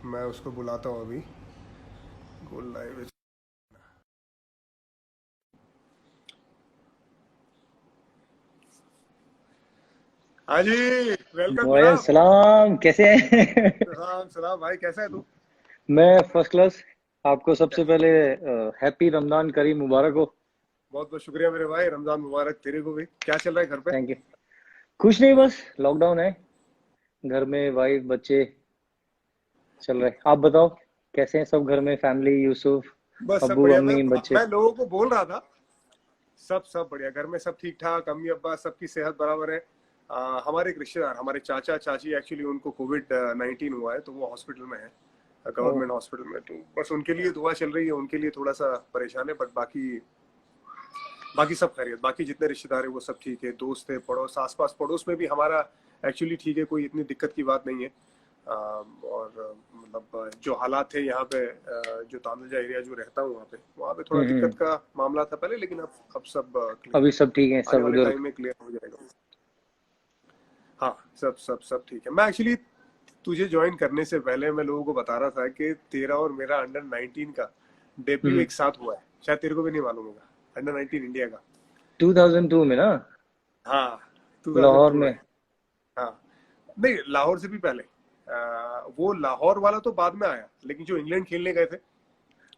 मैं उसको बुलाता हूँ अभी। गोल लाइव। हाँ जी। वेलकम वालेकुम जनाब। सलाम, कैसे हैं? सलाम सलाम भाई, कैसा है तू? मैं फर्स्ट क्लास। आपको सबसे कैसा? पहले हैप्पी रमजान करीम मुबारक हो। बहुत बहुत शुक्रिया मेरे भाई, रमजान मुबारक तेरे को भी। क्या चल रहा है घर पे? Thank you. कुछ नहीं, बस लॉकडाउन है। घर में वाइफ बच्चे चल रहे। आप बताओ, कैसे हैं सब घर में, फैमिली, यूसुफ, बस सब अब्बू बढ़िया। अम्मी बच्चे? मैं लोगों को बोल रहा था, सब बढ़िया, घर में सब ठीक ठाक, अम्मी अब्बा सबकी सेहत बराबर है। हमारे एक रिश्तेदार, हमारे चाचा चाची, एक्चुअली उनको कोविड-19 हुआ है, तो वो हॉस्पिटल में है, ओह। गवर्नमेंट हॉस्पिटल में। तो बस उनके लिए दुआ चल रही है, उनके लिए थोड़ा सा परेशान है, बट बाकी बाकी सब खैरियत। बाकी जितने रिश्तेदार है वो सब ठीक है, दोस्त है, पड़ोस, आसपास पड़ोस में भी हमारा एक्चुअली ठीक है, कोई इतनी दिक्कत की बात नहीं है। और मतलब जो हालात थे यहाँ पे, जो तांदलजा एरिया जो रहता हूँ वहाँ पे थोड़ा दिक्कत हम्म। का मामला था पहले, लेकिन अब सब क्लियर अभी है। सब ठीक है आने सब वाले उधर? टाइम में क्लियर हो जाएगा। हाँ, सब ठीक है। मैं एक्चुअली तुझे ज्वाइन करने से पहले मैं लोगों को बता रहा था कि तेरा और मेरा अंडर 19 का डेब्यू हम्म। एक साथ हुआ है, शायद तेरे को भी नहीं मालूम होगा। अंडर 19 इंडिया का। 2002 में ना? हाँ, लाहौर 2002 में। में। हाँ, नहीं, लाहौर से भी पहले। वो लाहौर वाला तो बाद में आया, लेकिन जो इंग्लैंड खेलने गए थे,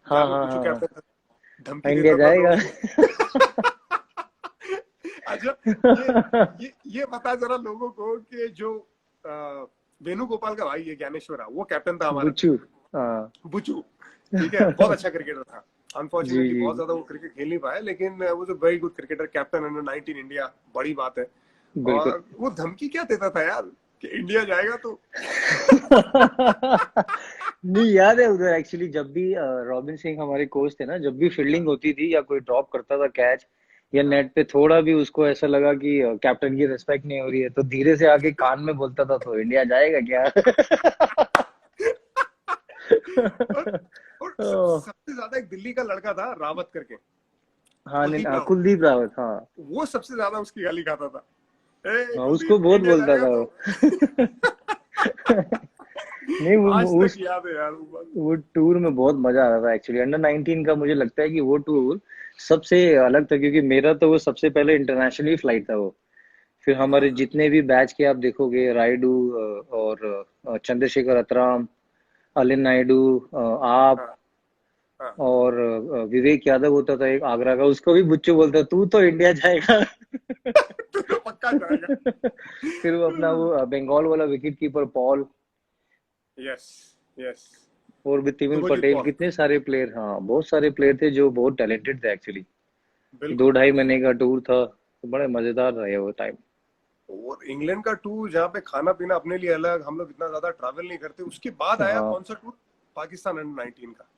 हाँ जहाँ पे हाँ पुचू हाँ हाँ। कैप्टन था, धमकी इंडिया देता था मैं जाएगा। उसको। अच्छा, ये ये बता जरा लोगों को कि जो वेणुगोपाल का भाई है ज्ञानेश्वरा, वो कैप्टन था हमारा। बुच्चू। हाँ। बुचू, ठीक है, बहुत अच्छा क्रिकेटर था। जी अनफॉर्चुनेटली जी बहुत ज्यादा वो क्रिकेट खेल नहीं पाया, लेकिन वो जो very good cricketer, captain under 19 India, बड़ी बात है। बिल्कुल। और वो धमकी क्या देता था यार, कि इंडिया जाएगा तो। नहीं, याद है उधर एक्चुअली जब भी रॉबिन सिंह हमारे कोच थे ना, जब भी फील्डिंग होती थी या कोई ड्रॉप करता था कैच या हाँ। नेट पे थोड़ा भी उसको ऐसा लगा कि कैप्टन की रिस्पेक्ट नहीं हो रही है, तो धीरे से आके कान में बोलता था, तो इंडिया जाएगा क्या? और, और ओह, सबसे ज्यादा एक दिल्ली का लड़का था रावत करके, हाँ नहीं, कुलदीप हाँ, रावत। कुलदीप रावत, हाँ। वो सबसे ज्यादा उसकी गाली खाता था। ए हाँ, उसको कुलदीप, बहुत इंडिया बोलता जाएगा था तो। वो। नहीं, आज वो तक याद है यार वो बात। वो टूर में बहुत मजा आ रहा था एक्चुअली। अंडर 19 का मुझे लगता है कि वो टूर सबसे अलग था, क्योंकि मेरा तो वो सबसे पहले इंटरनेशनली फ्लाइट था वो। फिर हमारे हाँ जितने भी बैच के आप देखोगे, रायडू और चंद्रशेखर अतराम, अलिन नायडू, आप हाँ हाँ। और विवेक यादव होता था एक आगरा का, उसको भी बुच्चू बोलता, तू तो इंडिया जाएगा। तू तो पक्का जाएगा। फिर वो अपना वो बंगाल वाला wicket keeper Paul, yes yes. और भी तिमिल शुभजीत पटेल, पॉल। कितने सारे प्लेयर, हाँ बहुत सारे प्लेयर थे जो बहुत टैलेंटेड थे एक्चुअली। बिल्कुल दो ढाई बिल्कुल। महीने का टूर था, तो बड़े मजेदार रहे वो टाइम। और इंग्लैंड का टूर, जहाँ पे खाना पीना अपने लिए अलग, हम लोग इतना ज्यादा ट्रैवल नहीं करते, उसके बाद आया हाँ, कौन सा टूर? पाकिस्तान अंडर 19 का।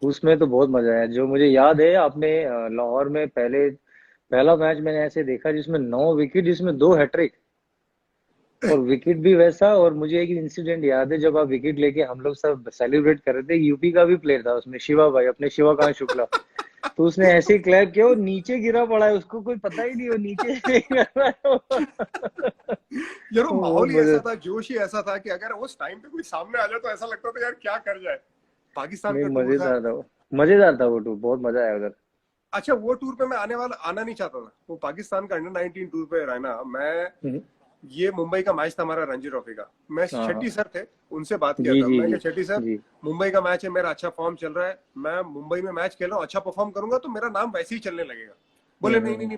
उसमें तो बहुत मजा आया। जो मुझे याद है, आपने लाहौर में पहला मैच मैंने ऐसे देखा जिसमें 9 विकेट, जिसमें 2 हैट्रिक, और विकेट भी वैसा। और मुझे एक इंसिडेंट याद है, जब आप विकेट लेके हम लोग सब सेलिब्रेट कर रहे थे, यूपी का भी प्लेयर था उसमें, शिवा भाई, अपने शिवाकांत शुक्ला। तो उसने ऐसे क्लैप किया, वो नीचे गिरा पड़ा है, उसको कोई पता ही नहीं वो नीचे से कर रहा है। यार वो बहुत माहौल ही मजे। ऐसा था, जोश ही ऐसा था कि अगर उस टाइम पे कोई सामने आ जाए तो ऐसा लगता था यार क्या कर जाए। पाकिस्तान नहीं, का टूर था। मजेदार था वो। मजेदार था वो टूर, बहुत मजा आया उधर। अच्छा, वो टूर पे मैं आना नहीं चाहता था, वो पाकिस्तान का अंडर 19 टूर पे रहना। मैं, हम्म। ये मुंबई का मैच था हमारा, रणजी ट्रॉफी का। मैं हाँ हाँ। शेट्टी सर थे, उनसे बात किया जी था, जी मैं जी। क्या शेट्टी सर, जी। मुंबई का मैच है, मेरा अच्छा फॉर्म चल रहा है, मैं मुंबई में मैच खेल रहा हूँ, अच्छा परफॉर्म करूंगा तो मेरा नाम वैसे ही चलने लगेगा। बोले नहीं नहीं हम्म। नहीं,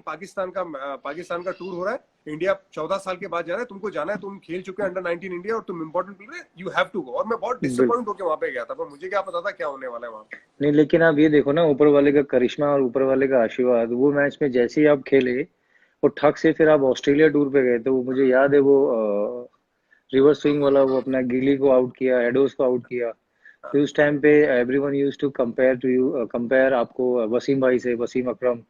पाकिस्तान का टूर हो रहा है, इंडिया 14 साल के बाद जा रहा है, तुमको जाना है, तुम खेल चुके हैं अंडर 19 इंडिया, और तुम important player, you have to go. और मैं बहुत बिल्कुल। डिसअपॉइंट होकर वहां पे गया था, पर मुझे क्या पता था क्या होने वाला है वहां पे। नहीं, लेकिन आप ये देखो ना, ऊपर वाले का करिश्मा और ऊपर वाले का आशीर्वाद, वो मैच में जैसे ही आप खेले और ठक से फिर आप ऑस्ट्रेलिया टूर पे गए, तो वो मुझे याद है वो रिवर्स स्विंग वाला, वो अपना गिली को आउट किया, एडोस को आउट किया। हाँ, फिर उस टाइम पे एवरीवन यूज्ड टू कंपेयर आपको वसीम भाई से, वसीम अकरम।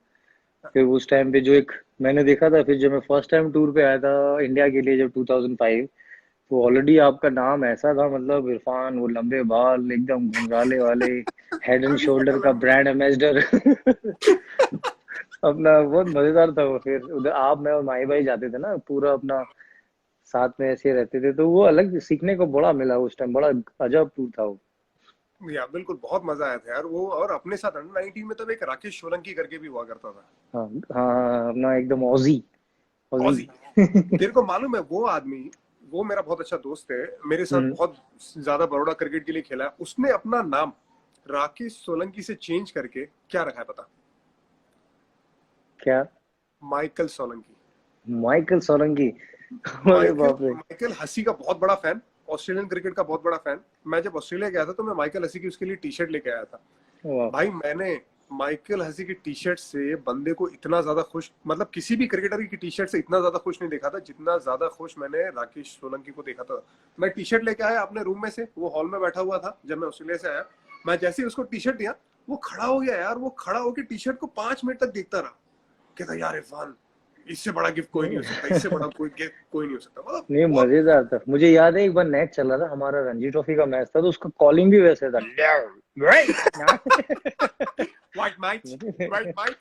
फिर उस टाइम पे जो एक मैंने देखा था, फिर जब मैं फर्स्ट टाइम टूर पे आया था इंडिया के लिए, जब 2005, तो ऑलरेडी आपका नाम ऐसा था, मतलब इरफान, वो लंबे बाल एकदम घुंघराले वाले, हेड एंड अभी तक शोल्डर का अलग ब्रांड एम्बेसडर। अपना बहुत मजेदार था वो। फिर उधर आप, मैं और माही भाई जाते थे ना, पूरा अपना साथ में ऐसे रहते थे, तो वो अलग सीखने को बड़ा मिला उस टाइम, बड़ा अजब टूर था वो। या बिल्कुल बहुत मजा आया था यार वो। और अपने साथ अंडर 19 में तब एक राकेश सोलंकी करके भी हुआ करता था। हाँ हाँ हाँ, अपना एकदम ऑजी, ऑजी। ऑजी। तेरे को मालूम है वो आदमी, वो मेरा बहुत अच्छा दोस्त है, मेरे साथ हम्म। बहुत ज्यादा बड़ौदा क्रिकेट के लिए खेला है। उसने अपना नाम राकेश सोलंकी से चेंज करके क्या रखा है पता? क्या? माइकल सोलंकी। माइकल सोलंकी? अरे माइकल बाप रे। माइकल हसी का बहुत बड़ा फैन, ऑस्ट्रेलियन क्रिकेट का बहुत बड़ा फैन। मैं जब ऑस्ट्रेलिया गया था तो मैं माइकल हसी की उसके लिए टी शर्ट लेके आया था। वाह। भाई मैंने माइकल हसी की टी शर्ट से बंदे को इतना ज्यादा खुश, मतलब किसी भी क्रिकेटर की टी शर्ट से इतना ज्यादा खुश नहीं देखा था जितना ज्यादा खुश मैंने राकेश सोलंकी को देखा था। मैं टी शर्ट लेके आया अपने रूम में से, वो हॉल में बैठा हुआ था जब मैं ऑस्ट्रेलिया से आया। मैं जैसे ही उसको टी शर्ट दिया, वो खड़ा हो गया यार। वो खड़ा होकर टी शर्ट को 5 मिनट तक देखता रहा। कहता यार इरफान, इससे बड़ा गिफ्ट कोई नहीं हो सकता, इससे बड़ा कोई गिफ्ट कोई नहीं हो सकता। मतलब नहीं, बहुत मजेदार था। मुझे याद है एक बार नेट चला था हमारा, रणजी ट्रॉफी का मैच था, तो उसका कॉलिंग भी वैसे था। White might, white might.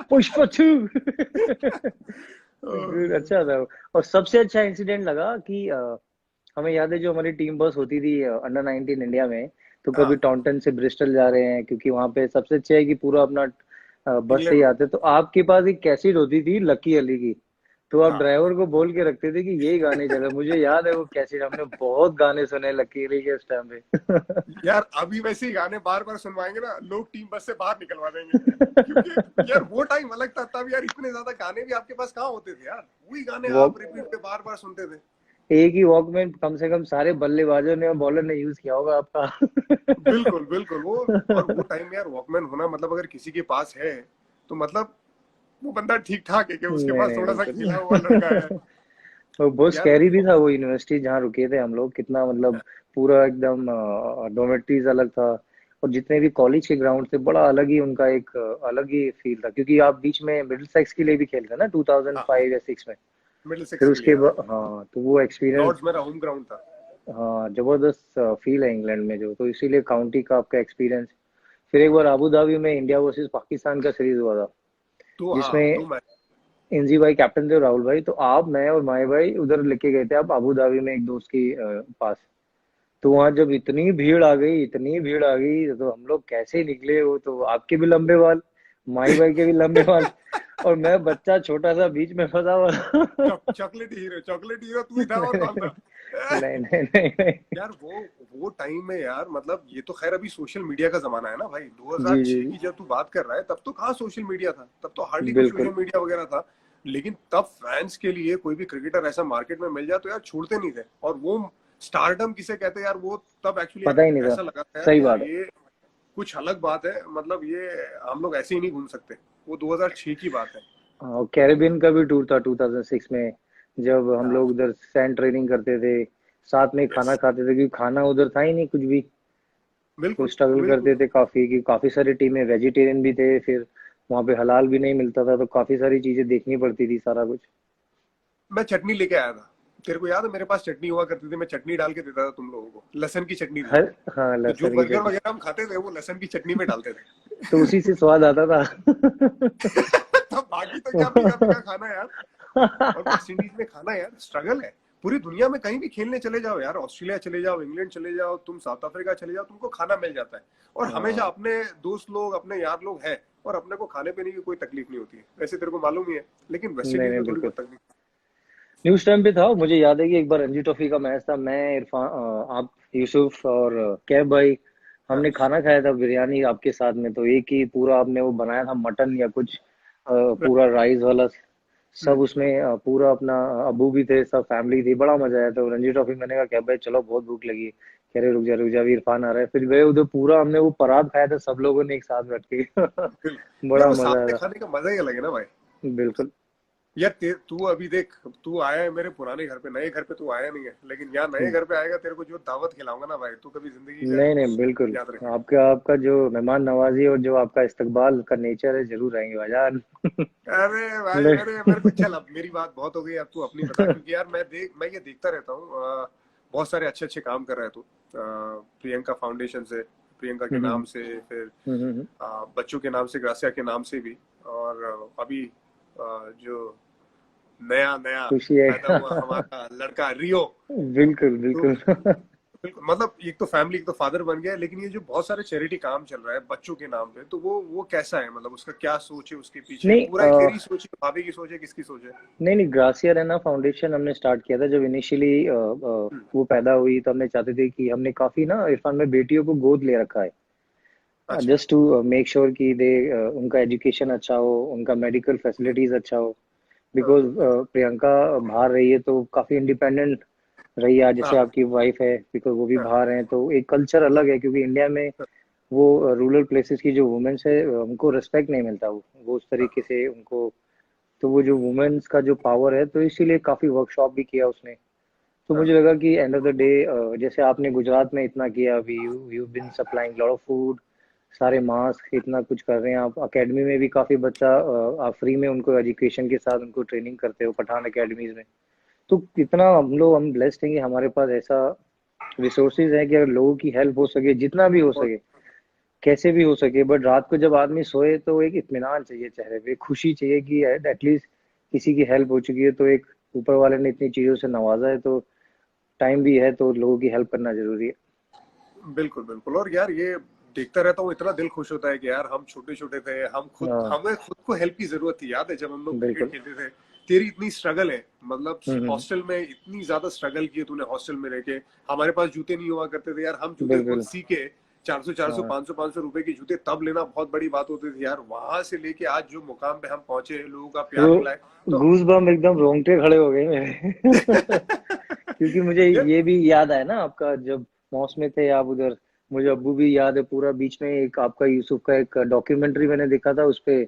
Pushpa 2। अच्छा था। और सबसे अच्छा इंसिडेंट लगा कि हमें याद है जो हमारी टीम बस होती थी अंडर 19 इंडिया में, तो कभी हाँ, टाउनटन से ब्रिस्टल जा रहे हैं, क्योंकि वहां पे सबसे अच्छा है कि पूरा अपना बस से इंग्लैंड ही में। आते। तो आपके पास एक कैसेट होती थी लकी अली की, तो आप हाँ ड्राइवर को बोल के रखते थे कि यही गाने चले। मुझे याद है वो कैसेट, हमने बहुत गाने सुने लकी अली के उस टाइम पे। यार, अभी वैसे ही गाने बार बार सुनवाएंगे ना, लोग टीम बस से बाहर निकलवा देंगे। क्योंकि यार वो टाइम अलग था। तब यार इतने ज्यादा गाने भी आपके पास कहाँ होते थे यार, वही गाने वो आप रिपीट पे बार बार सुनते थे। एक ही वॉकमैन कम से कम सारे बल्लेबाजों ने और बॉलर ने यूज किया होगा आपका। बिल्कुल बिल्कुल वो। और वो टाइम में यार वॉकमैन होना मतलब, अगर किसी के पास है तो मतलब वो बंदा ठीक ठाक है कि उसके नहीं पास नहीं, थोड़ा सा खिला हुआ लड़का है। बिल्कुल। और बहुत यार स्कैरी भी था वो यूनिवर्सिटी जहाँ रुके थे हम लोग, कितना मतलब पूरा एकदम डोमेट्रीज अलग था। और जितने भी कॉलेज के ग्राउंड थे, बड़ा अलग ही उनका एक अलग ही फील था, क्योंकि आप बीच में मिडिल सेक्स के लिए भी खेलते ना हाँ, 2005 या 6 में। मिडिल फिर सिक्स के लिए उसके हाँ। बाद हाँ, तो वो एक्सपीरियंस, लॉर्ड्स मेरा होम ग्राउंड था। हाँ जबरदस्त फील है इंग्लैंड में जो, तो इसीलिए काउंटी का आपका एक्सपीरियंस। फिर एक बार अबू धाबी में इंडिया वर्सेस पाकिस्तान का सीरीज हुआ था, तो हाँ, जिसमें 2 मैच। इंजी भाई कैप्टन थे और राहुल भाई, तो आप, मैं और माए भाई उधर लेके गए थे आप अबू धाबी में एक दोस्त की पास। तो वहां जब इतनी भीड़ आ गई, इतनी भीड़ आ गई, तो हम लोग कैसे निकले। वो तो आपके भी लंबे बाल, माई भाई के भी लंबे बाल, और मैं बच्चा छोटा सा बीच में फंसा हुआ। चॉकलेट हीरो तू ही था और कौन था? नहीं नहीं नहीं नहीं। यार वो टाइम में यार, मतलब ये तो खैर अभी सोशल मीडिया का जमाना है ना भाई। जी जी 2006 की जब तू बात कर रहा है, तब तो कहाँ सोशल मीडिया था, तब तो हार्डली कोई बिल्कुल। सोशल मीडिया वगैरह था। लेकिन तब फैंस के लिए कोई भी क्रिकेटर ऐसा मार्केट में मिल जाए तो यार छोड़ते नहीं थे। और वो स्टारडम किसे कहते हैं यार, वो तब एक्चुअली पता ही नहीं था। ऐसा लगा था यार सही कि यार बात है। ये कुछ अलग बात है। मतलब ये हम लोग ऐसे ही नहीं घूम सकते। वो 2006 की बात है। हाँ, कैरेबियन का भी टूर था 2006 में, जब हम हाँ, लोग उधर सैंड ट्रेनिंग करते थे, साथ में यस, खाना खाते थे, क्योंकि खाना उधर था ही नहीं कुछ भी। तो बिल्कुल स्ट्रगल बिल्कुल। करते थे काफी, कि काफी सारी टीमें वेजिटेरियन भी थे, फिर वहां पे हलाल भी नहीं मिलता था, तो काफी सारी चीजें देखनी पड़ती थी, सारा कुछ। मैं चटनी लेके आया था। तेरे को याद है मेरे पास चटनी हुआ करती थी, मैं चटनी डाल के देता था तुम लोगों को। लहसुन की चटनी थी हर, वो। हाँ तो जो लहसुन की बर्गर चटनी। वगैरह हम खाते थे वो लहसुन की चटनी में डालते तो थे। उसी से स्वाद आता था। तो बाकी तो क्या फीका फीका खाना यार। और वेस्ट इंडीज में खाना यार स्ट्रगल है। पूरी दुनिया में कहीं भी खेलने चले जाओ यार, ऑस्ट्रेलिया चले जाओ, इंग्लैंड चले जाओ, तुम साउथ अफ्रीका चले जाओ, तुमको खाना मिल जाता है। और हमेशा हाँ, अपने दोस्त लोग, अपने यार लोग हैं, और अपने को खाने पीने की कोई तकलीफ नहीं होती है। वैसे तेरे को मालूम ही है। लेकिन वेस्ट नहीं इंडीज नहीं में थोड़ी बिल्कुल। बहुत तकलीफ। न्यूज टाइम पे था। मुझे याद है कि एक बार रणजी ट्रॉफी का मैच था, मैं, इरफान, आप, यूसुफ और कैब भाई, हाँ हमने खाना खाया था बिरयानी आपके साथ में। तो एक ही पूरा आपने वो बनाया था मटन या कुछ, पूरा राइस वाला, सब उसमें पूरा अपना, अबू भी थे, सब फैमिली थी, बड़ा मजा आया था। रणजी ट्रॉफी, मैंने कहा कैब भाई चलो बहुत भूख लगी है, कह रहे रुक जा अभी इरफान आ रहा है। फिर गए उधर, पूरा हमने वो परात खाया था सब लोगों ने एक साथ बैठ के। बिल्कुल यार, बड़ा वो मजा साथ आया में था। खाने का मजा ही अलग है ना भाई। बिल्कुल। यार तू अभी देख, तू आया है मेरे पुराने घर पे, नए घर पे तू आया नहीं है, लेकिन यहाँ नए घर पे आएगा, तेरे को जो दावत खिलाऊंगा ना भाई, तू कभी जिंदगी में नहीं नहीं बिल्कुल। याद रखेगा। आपका आपका जो मेहमान नवाजी और जो आपका इस्तकबाल का नेचर है, जरूर आएंगे भाईजान। अरे भाई, नहीं। अरे मेरे को चल, अब मेरी बात बहुत हो गई, अब तू अपनी बता। क्योंकि यार मैं ये देखता रहता हूँ, बहुत सारे अच्छे अच्छे काम कर रहा है तू। प्रियंका फाउंडेशन से, प्रियंका के नाम से, फिर हम्म। बच्चों के नाम से, ग्रासिया के नाम से भी। और अभी जो नया नया खुशी है। पैदा हुआ हमारा लड़का रियो। बिल्कुल तो बिल्कुल। बिल्कुल मतलब एक तो फैमिली, एक तो फादर बन गया, लेकिन ये जो बहुत सारे चैरिटी काम चल रहा है बच्चों के नाम पे, तो वो कैसा है, मतलब उसका क्या सोच है, उसके पीछे नहीं पूरा तेरी सोच है, भाभी की सोच है, किसकी सोच है? नहीं नहीं, ग्रासिया रेना फाउंडेशन हमने स्टार्ट किया था जब इनिशियली हम्म, वो पैदा हुई, तो हमने चाहते थे कि हमने काफी ना इरफान में बेटियों को गोद ले रखा है, अच्छा। जस्ट टू मेक श्योर कि दे उनका एजुकेशन अच्छा हो, उनका मेडिकल फैसिलिटीज अच्छा हो। हाँ बिकॉज प्रियंका बाहर रही है तो काफी इंडिपेंडेंट रही है, जैसे हाँ आपकी वाइफ है, बिकॉज वो भी हाँ बाहर हैं, तो एक कल्चर अलग है, क्योंकि इंडिया में वो रूरल प्लेसेस की जो वुमेन्स है उनको रिस्पेक्ट नहीं मिलता, वो उस हाँ तरीके से उनको, तो वो जो वुमेन्स का जो पावर है, तो इसीलिए काफी वर्कशॉप भी किया उसने। तो हाँ मुझे लगा कि एंड ऑफ द डे, जैसे आपने गुजरात में इतना किया, अभी you been supplying lot of food, सारे मास्क, इतना कुछ कर रहे हैं आप, एकेडमी में भी काफी बच्चा, आप फ्री में उनको एजुकेशन के साथ उनको ट्रेनिंग करते हो पठान एकेडमीज में। तो कितना हम ब्लेस्ड हैं कि हमारे पास ऐसा रिसोर्सेज है कि अगर लोगों की हेल्प हो सके, जितना भी हो बहुत सके, कैसे भी हो सके, बट रात को जब आदमी सोए तो एक इत्मीनान चाहिए चेहरे पे, खुशी चाहिए कि एटलीस्ट किसी की हेल्प हो चुकी है, तो एक ऊपर वाले ने इतनी चीजों से नवाजा है, तो टाइम भी है तो लोगों की हेल्प करना जरूरी है। बिल्कुल बिल्कुल। और यार ये देखता रहता हूँ, इतना दिल खुश होता है कि यार हम छोटे छोटे थे, हाँ हमें खुद को हेल्प की जरूरत थी, याद है जब हम लोग क्रिकेट बिल्कुल। खेलते थे? तेरी इतनी स्ट्रगल है, मतलब हम्म। हॉस्टल में इतनी ज्यादा स्ट्रगल की है तूने, हॉस्टल में रह के। हमारे पास जूते नहीं हुआ करते थे यार, हम जूते खुद बिल्कुल। सीखे, 400 400 हाँ 500 500 रुपए के जूते तब लेना बहुत बड़ी बात होती थी यार। वहां से लेके आज जो मुकाम पे हम पहुंचे, लोगों का प्यार वो मिला है तो गूज बम एकदम रोंगटे खड़े हो गए मेरे। क्योंकि मुझे यार ये भी याद आया ना आपका, जब मॉस में थे आप उधर, मुझे अब्बू भी याद है पूरा। बीच में एक आपका यूसुफ का एक डॉक्यूमेंट्री मैंने देखा था, उस पे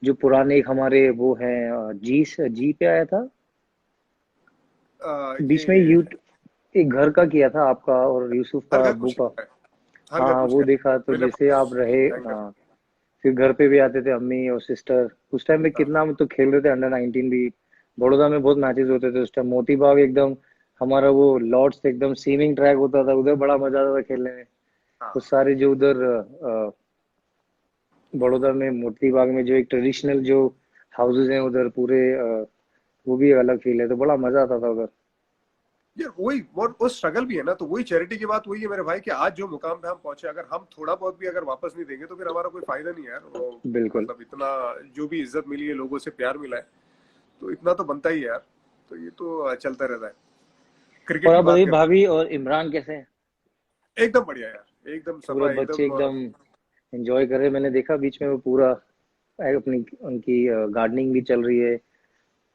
जो पुराने एक हमारे वो हैं, जी पे आया था बीच में, ये एक घर का किया था आपका और यूसुफ हर का घर अब्बू कुछ का। है, हर हाँ घर हाँ, कुछ वो है, देखा, तो मैंने जैसे आप रहे, भयंकर। हाँ, फिर घर पे भी आते थे अम्मी और सिस्टर। उस टाइम में हाँ कितना हम तो खेल रहे थे, अंडर 19 भी बड़ौदा में बहुत मैचेस होते थे उस टाइम, मोती बाग एकदम हमारा वो लॉर्ड्स एकदम सीमिंग ट्रैक होता था, उधर बड़ा मजा आता था खेलने में। हाँ तो सारे जो उधर बड़ौदा में मोती बाग में जो एक ट्रेडिशनल जो हाउसेज हैं उधर पूरे, वो भी एक अलग फील है, तो बड़ा मजा आता था उधर। यार वही वो स्ट्रगल भी है ना, तो वही चैरिटी की बात वही है मेरे भाई, कि आज जो मुकाम पे हम पहुंचे, अगर हम थोड़ा बहुत भी अगर वापस नहीं देंगे तो फिर हमारा कोई फायदा नहीं है यार। बिल्कुल। मतलब इतना जो भी इज्जत मिली है, लोगों से प्यार मिला है, तो इतना तो बनता ही है यार। तो ये तो चलता रहता है। क्रिकेट और की आप बात बताइए, करते भाभी और इमरान कैसे हैं? हैं, एकदम बढ़िया यार, एकदम पूरे सफा, बच्चे एकदम एकदम एंजॉय कर रहे हैं, मैंने देखा बीच में वो पूरा अपनी उनकी गार्डनिंग भी चल रही है।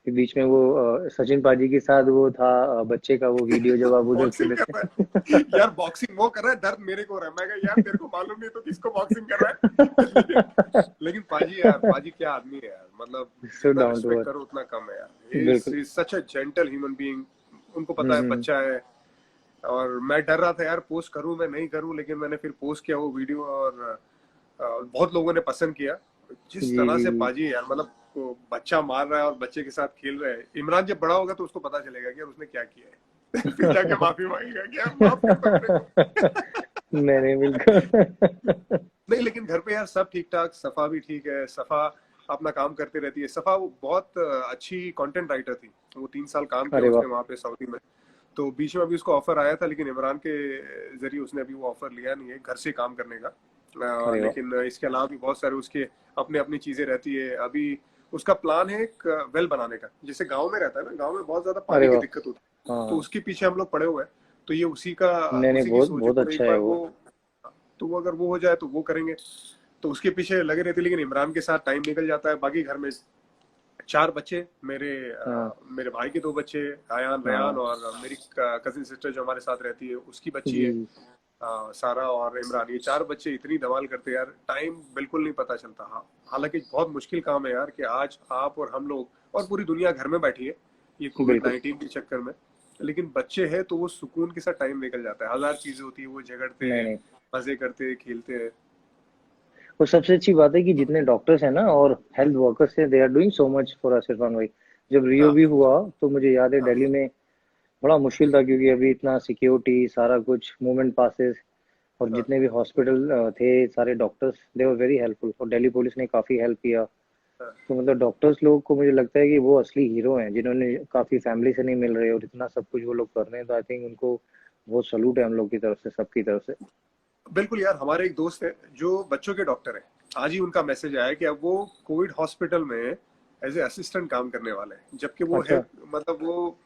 फिर बीच में वो सचिन पाजी के साथ वो था, बच्चे का वो वीडियो जब आप उधर बॉक्सिंग खेले कर रहा है थे। यार, बॉक्सिंग वो कर रहा है, दर्द मेरे को हो रहा है। मैं कहा यार तेरे को मालूम नहीं तो किसको बॉक्सिंग कर रहा है? लेकिन पाजी यार, पाजी क्या आदमी है यार, मतलब सो जितना डाउन टू रिस्पेक्ट अर्थ। करो उतना कम है यार। इज बिल्कुल। Is such a gentle human being. उनको पता है हम्म। बच्चा है। और मैं डर रहा था यार, पोस्ट करूं मैं नहीं करूं, लेकिन मैंने फिर पोस्ट किया वो वीडियो, और बहुत लोगों ने पसंद किया। जिस जी तरह जी से जी। पाजी यार, मतलब वो बच्चा मार रहा है और बच्चे के साथ खेल रहा है। इमरान जब बड़ा होगा तो उसको पता चलेगा कि यार उसने क्या किया है। फिर जाके माफी मांगेगा कि यार माफ कर दो मेरे को। नहीं नहीं, बिल्कुल। नहीं लेकिन घर पे यार सब ठीक ठाक, सफा भी ठीक है। सफा अपना काम करती रहती है। सफा वो बहुत अच्छी कंटेंट राइटर थी। वो 3 साल काम किया अरे वाह। उसने वहां पे सऊदी में। तो बीच में अभी उसको ऑफर आया था, लेकिन इमरान के जरिए उसने अभी वो ऑफर लिया नहीं है घर से काम करने का। अरे वाह। लेकिन इसके अलावा भी बहुत सारे उसके अपने अपनी चीजें रहती है अभी। उसका प्लान है एक वेल बनाने का, जैसे गांव में रहता है ना, गांव में बहुत ज्यादा अरे पानी की वाह। दिक्कत होती है, तो हाँ। उसके पीछे हम लोग पड़े हुए हैं। तो ये उसी का, नहीं नहीं, उसी की बहुत सोच है। बहुत तो एक अच्छा है बार वो। वो, तो वो अगर वो हो जाए तो वो करेंगे। तो उसके पीछे लगे रहते, लेकिन इमरान के साथ टाइम निकल जाता है। बाकी घर में 4 बच्चे मेरे, हाँ मेरे भाई के 2 बच्चे, अयान रयान, हाँ। और मेरी कजिन सिस्टर जो हमारे साथ रहती है उसकी बच्ची जी है, जी। सारा और इमरान। ये 4 बच्चे इतनी धमाल करते हैं यार, टाइम बिल्कुल नहीं पता चलता। हाँ, हालांकि बहुत मुश्किल काम है यार, कि आज आप और हम लोग और पूरी दुनिया घर में बैठी है ये बिल्कुल। कोविड-19 के चक्कर में। लेकिन बच्चे हैं तो वो सुकून के साथ टाइम निकल जाता है। हजार चीजें होती है, वो झगड़ते नहीं हैं, नहीं, मजे करते हैं, खेलते हैं। और सबसे अच्छी बात है कि जितने डॉक्टर्स हैं ना और हेल्थ वर्कर्स हैं, they are doing so much for us Irfan भाई। जब रियो हाँ भी हुआ तो मुझे याद है हाँ दिल्ली में बड़ा मुश्किल था, क्योंकि अभी इतना सिक्योरिटी सारा कुछ मूवमेंट पासेस, और हाँ जितने भी हॉस्पिटल थे सारे doctors, they were very helpful, और दिल्ली पुलिस ने काफी हेल्प किया। हाँ, तो मतलब डॉक्टर्स लोग को मुझे लगता है कि वो असली हीरो हैं, जिन्होंने काफी फैमिली से नहीं मिल रहे और इतना सब कुछ वो लोग कर रहे हैं, तो आई थिंक उनको बहुत सलूट है हम लोग की तरफ से, सबकी तरफ से। बिल्कुल यार। हमारे एक दोस्त है जो बच्चों के डॉक्टर है। आज ही उनका मैसेज आया कि अब वो कोविड हॉस्पिटल में एज ए असिस्टेंट काम करने वाले हैं, जबकि वो है अच्छा। मतलब वो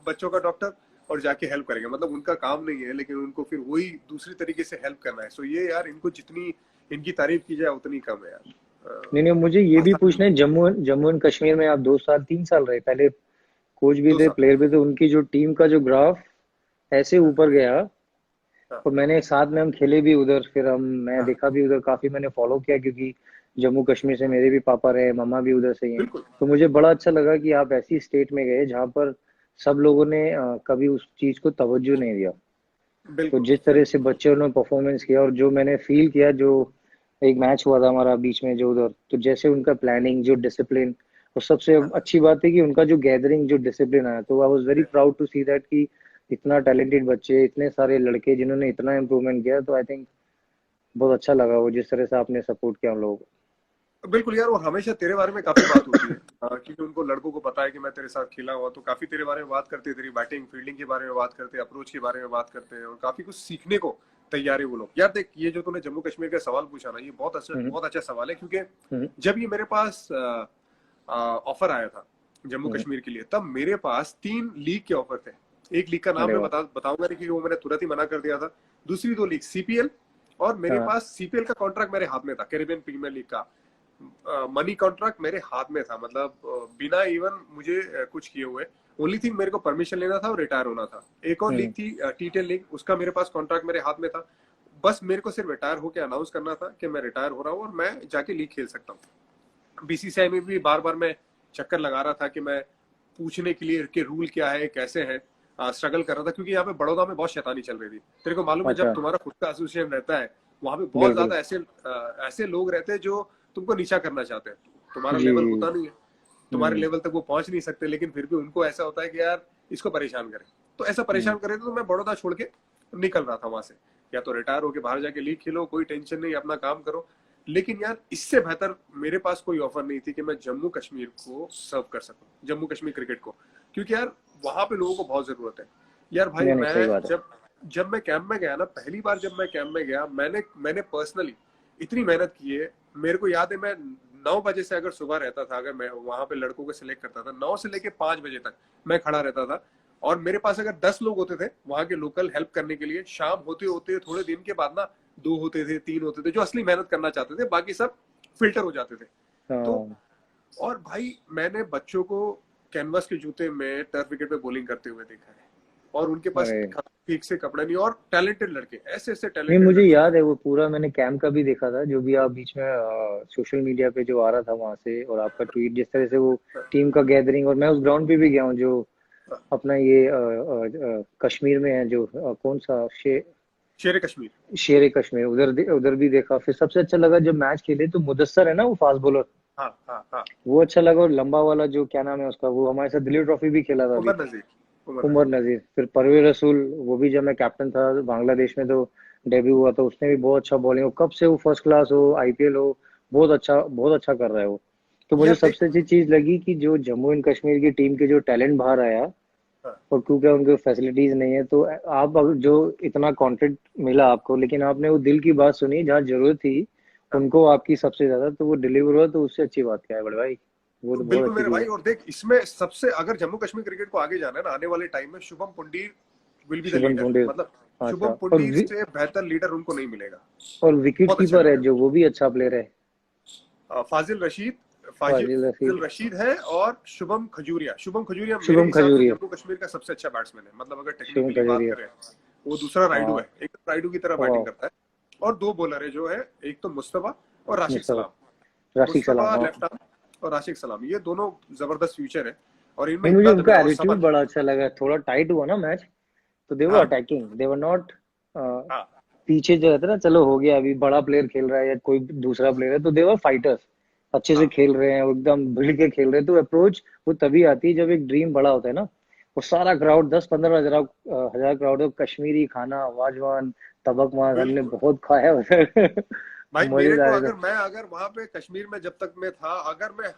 बच्चों का डॉक्टर और जाके हेल्प करेंगे। मतलब उनका काम नहीं है, लेकिन उनको फिर वही दूसरी तरीके से हेल्प करना है। सो ये यार, इनको जितनी इनकी तारीफ की जाए उतनी कम है यार। नहीं नहीं, मुझे ये भी आसान पूछना है, नहीं। जम्मू जम्मू एंड कश्मीर में आप 2 साल 3 साल रहे, पहले कोच भी दो थे, साल प्लेयर भी थे, उनकी जो टीम का जो ग्राफ ऐसे हाँ, ऊपर गया। हाँ, और मैंने साथ में हम खेले भी उधर, फिर मैं हाँ, देखा भी उधर, काफी मैंने फॉलो किया, क्योंकि जम्मू कश्मीर से मेरे भी पापा रहे, मम्मा भी उधर से ही हैं। बिल्कुल, तो मुझे बड़ा अच्छा लगा कि आप ऐसी स्टेट में गए जहाँ पर सब लोगों ने कभी उस चीज को तवज्जो नहीं दिया। तो बिल्कुल, जिस तरह से बिल्कुल। बच्चों ने परफॉर्मेंस किया, और जो मैंने फील किया, जो एक मैच हुआ था हमारा बीच में जो उधर, तो जैसे उनका प्लानिंग, जो डिसिप्लिन, और सबसे हाँ, अच्छी बात है कि उनका जो गैदरिंग, जो डिसिप्लिन आया, तो I was very proud to see that कि इतना टैलेंटेड बच्चे, इतने सारे लड़के जिन्होंने इतना इम्प्रूवमेंट किया, तो आई थिंक बहुत अच्छा लगा वो जिस तरह से आपने सपोर्ट किया हम लोगों को। बिल्कुल यार। वो हमेशा तेरे बारे में काफी बात होती है। क्योंकि उनको लड़कों को पता है कि मैं तेरे साथ खेला हुआ, तो काफी तेरे बारे में बात करते हैं, तेरी बैटिंग फील्डिंग के बारे में बात करते हैं, अप्रोच के बारे में बात करते हैं, और काफी कुछ सीखने को तैयार है वो लोग। यार देख, ये जो तूने जम्मू कश्मीर का सवाल पूछा ना, ये हम्म। बहुत अच्छा सवाल है। क्योंकि हम्म। जब ये मेरे पास ऑफर आया था जम्मू हम्म। कश्मीर के लिए, तब मेरे पास 3 लीग के ऑफर थे। एक लीग का नाम अरे मैं वाह। बताऊंगा नहीं, क्योंकि वो मैंने तुरंत ही मना कर दिया था। दूसरी 2 लीग सीपीएल, और मेरे हाँ। पास सीपीएल का कॉन्ट्रैक्ट मेरे हाथ में था, कैरिबियन प्रीमियर लीग का मनी कॉन्ट्रैक्ट मेरे हाथ में था। मतलब बिना इवन मुझे कुछ किए हुए। ओनली थिंग, मेरे को परमिशन लेना था और रिटायर होना था। एक और लीग हम्म। थी टी10 लीग, उसका मेरे पास कॉन्ट्रैक्ट मेरे हाथ में था। बस मेरे को सिर्फ रिटायर होकर अनाउंस करना था कि मैं रिटायर हो रहा हूँ और मैं जाके लीग खेल सकता हूँ। बीसीसीआई में भी बार बार मैं चक्कर लगा रहा था कि मैं पूछने के लिए कि रूल क्या है, कैसे है। स्ट्रगल कर रहा था, क्योंकि यहाँ पे बड़ौदा में बहुत शैतानी चल रही थी। तेरे को मालूम है, जब अच्छा। तुम्हारा खुद का एसोसिएशन रहता है, वहां पे बहुत बिल्कुल। ज्यादा ऐसे लोग रहते हैं जो तुमको नीचा करना चाहते हैं। तुम्हारा जी लेवल जी। होता नहीं है, तुम्हारे हम्म। लेवल तक वो पहुंच नहीं सकते, लेकिन फिर भी उनको ऐसा होता है कि यार इसको परेशान करें। तो ऐसा हम्म। परेशान करे तो मैं बड़ौदा छोड़ के निकल रहा था वहां से। या तो रिटायर होके बाहर जाके लीग खेलो, कोई टेंशन नहीं, अपना काम करो। लेकिन यार, इससे बेहतर मेरे पास कोई ऑफर नहीं थी कि मैं जम्मू कश्मीर को सर्व कर सकूं, जम्मू कश्मीर क्रिकेट को। क्योंकि यार, वहां पे लोगों को बहुत जरूरत है। यार भाई, नहीं नहीं, सही मैं बात है। जब जब मैं कैंप में गया ना, पहली बार जब मैं कैंप में गया, मैंने पर्सनली इतनी मेहनत की है। मेरे को याद है, मैं 9 बजे से अगर सुबह रहता था, अगर मैं वहां पे लड़कों को सिलेक्ट करता था, 9 से लेके 5 बजे तक मैं खड़ा रहता था। और मेरे पास अगर 10 लोग होते थे वहां के लोकल हेल्प करने के लिए, शाम होते होते थोड़े दिन के बाद ना 2 होते थे, 3 होते थे जो असली मेहनत करना चाहते थे, बाकी सब फिल्टर हो जाते थे। तो हाँ। और भाई, मैंने बच्चों को कैनवास के जूते में टर्फ विकेट पे बॉलिंग करते हुए देखा है। और उनके पास अरे ठीक से कपड़े नहीं, और टैलेंटेड लड़के, ऐसे ऐसे नहीं, टैलेंटेड मुझे लड़के याद हैं। है वो पूरा, मैंने कैंप का भी देखा था, जो भी आप बीच में सोशल मीडिया पे जो आ रहा था वहां से, और आपका ट्वीट, जिस तरह से वो टीम का गैदरिंग, और मैं उस ग्राउंड पे भी गया हूँ जो अपना ये कश्मीर में है, जो कौन सा शेर कश्मीर। शेर ए कश्मीर, उधर उधर भी देखा। फिर सबसे अच्छा लगा जब मैच खेले तो मुदस्सर है ना, वो फास्ट बॉलर, हाँ, हाँ, हाँ। वो अच्छा लगा। और लंबा वाला जो क्या नाम है उसका, वो हमारे साथ दिलीप ट्रॉफी भी खेला था अभी, उमर नजीर, उमर उमर नजीर। नजीर। फिर परवेज रसूल, वो भी जब मैं कैप्टन था बांग्लादेश में, तो डेब्यू हुआ, तो उसने भी बहुत अच्छा बॉलिंग, हो कब से वो फर्स्ट क्लास हो, आईपीएल हो, बहुत अच्छा कर रहा है वो। तो मुझे यार देख। सबसे अच्छी चीज लगी कि जो जम्मू एंड कश्मीर की टीम के जो टैलेंट बाहर आया, हाँ, और क्योंकि उनके फैसिलिटीज नहीं है, तो आप जो इतना कॉन्टेंट मिला आपको, लेकिन आपने वो दिल की बात सुनी जहाँ जरूरत थी हाँ। उनको आपकी सबसे ज्यादा, तो वो डिलीवर हुआ, तो उससे अच्छी बात क्या है बड़े भाई। वो तो बहुत बिल्कुल अच्छी मेरे चीज भाई। है। और देख, इसमें सबसे, अगर जम्मू कश्मीर क्रिकेट को आगे जाना है ना आने वाले टाइम में, Shubham Pundir will be the शुभन लीडर। बुंडे। मतलब शुभम अच्छा। पुंडीर से बेहतर लीडर उनको नहीं मिलेगा। और विकेट बहुत अच्छे कीपर है लीडर। जो, वो भी अच्छा प्लेयर है। फाजिल रशीद, फाजिल फाजिल रशीद। रशीद है। और शुभम खजूरिया मेरे शुभम हिसाब से खजूरिया। जम्मू कश्मीर का सबसे अच्छा बैट्समैन है। मतलब अगर शुभम टेक्निकली बात खजूरिया। करें, वो दूसरा राइडू हाँ। है, एक राइडू की तरह बैटिंग वाह। करता है। और 2 बॉलर है जो है, एक तो मुस्तफा और राशिक मुस्तफा। सलाम। राशिक मुस्तफा सलाम, हाँ। लेफ्ट आर्म और राशिक सलाम, ये दोनों जबरदस्त फ्यूचर है। और इनमें नहीं, मुझे इतना दम है उनका ना, और समझ। एटीट्यूड बड़ा अच्छा लगा, थोड़ा टाइट हुआ ना मैच, तो दे वर हाँ, अटैकिंग, दे वर नॉट हाँ, पीछे जो रहता है ना, चलो हो गया, अभी बड़ा प्लेयर खेल रहा है या कोई दूसरा प्लेयर है, तो दे वर फाइटर्स, अच्छे से हाँ। खेल रहे हैं, वो एकदम भिड़ के खेल रहे हैं। तो अप्रोच वो तभी आती है जब एक ड्रीम बड़ा होता है ना। वो सारा क्राउड, 10-15 हजार हजार क्राउड है, कश्मीरी खाना, वाजवान, तबक मांस हमने बिल्कुल, बहुत खाया उधर। भाई मेरे को मजेदार है अगर तो। मैं अगर वहां पे कश्मीर में जब तक मैं था, अगर मैं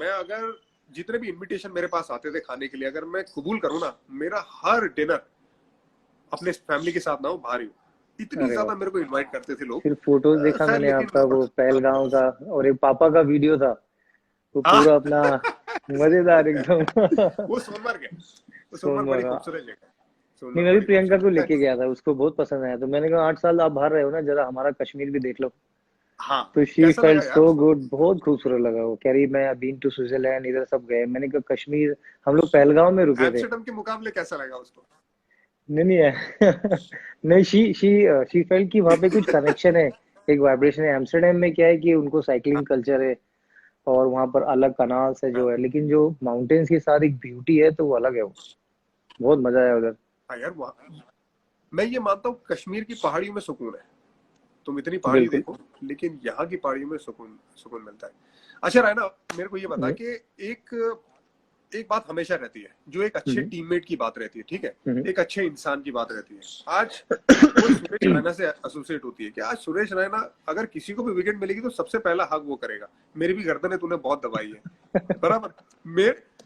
अगर जितने भी इनविटेशन मेरे पास आते थे खाने के लिए, अगर मैं कबूल करूँ ना, मेरा हर डिनर अपने फैमिली के साथ ना हो, बाहर ही हो। इतनी अरे वाह। ज्यादा मेरे को इनवाइट करते थे लोग। फिर फोटोज देखा खैर मैंने लेकिन आपका, वो पहलगांव का, और एक पापा का वीडियो था, वो हाँ पूरा अपना मजेदार एकदम। वो सोनमर्ग है। वो सोनमर्ग बड़ी सोनमर्ग, हाँ। खूबसूरत जगह है। नहीं, सोनमर्ग मैं भी बड़ी प्रियंका खूबसूरत को है। लेके गया था, उसको बहुत पसंद आया, तो मैंने कहा 8 साल आप बाहर रहे हो ना, जरा हमारा कश्मीर भी देख लो। हाँ तो शी कैसा लगा फेल्ट यार सो उसको? गुड, बहुत खूबसूरत लगा। वो कह रही मैं बीन टू स्विट्जरलैंड, इधर सब गए। मैंने कहा कश्मीर, हम लोग पहलगांव में रुके थे। एम्स्टर्डम के मुकाबले कैसा लगा उसको? नहीं नहीं है। नहीं, शी फेल्ट कि वहाँ पे कुछ कनेक्शन है, एक वाइब्रेशन है। एम्स्टर्डम में क्या है कि उनको हाँ साइकिलिंग कल्चर है, और वहाँ पर अलग कनाल्स है जो हाँ है, लेकिन जो माउंटेन्स के साथ एक ब्यूटी है, तो वो अलग है वो। बहुत मजा आया उधर। हाँ यार, वहाँ मैं ये मानता हूँ कश्मीर की पहाड़ियों में सुकून है। तुम इतनी पहाड़ी बिल्कुल। देखो, लेकिन यहाँ की पहाड़ियों में सुकून सुकून मिलता है। अच्छा रायना, मेरे को ये बता हम्म, कि एक एक बात हमेशा रहती है, जो एक अच्छे हम्म, टीममेट की बात रहती है, ठीक है, हम्म, एक अच्छे इंसान की बात रहती है। आज वो सुरेश रैना से एसोसिएट होती है कि आज सुरेश रैना अगर किसी को भी विकेट मिलेगी तो सबसे पहला हक वो करेगा। मेरी भी गर्दन है, तूने बहुत दबाई है, बराबर।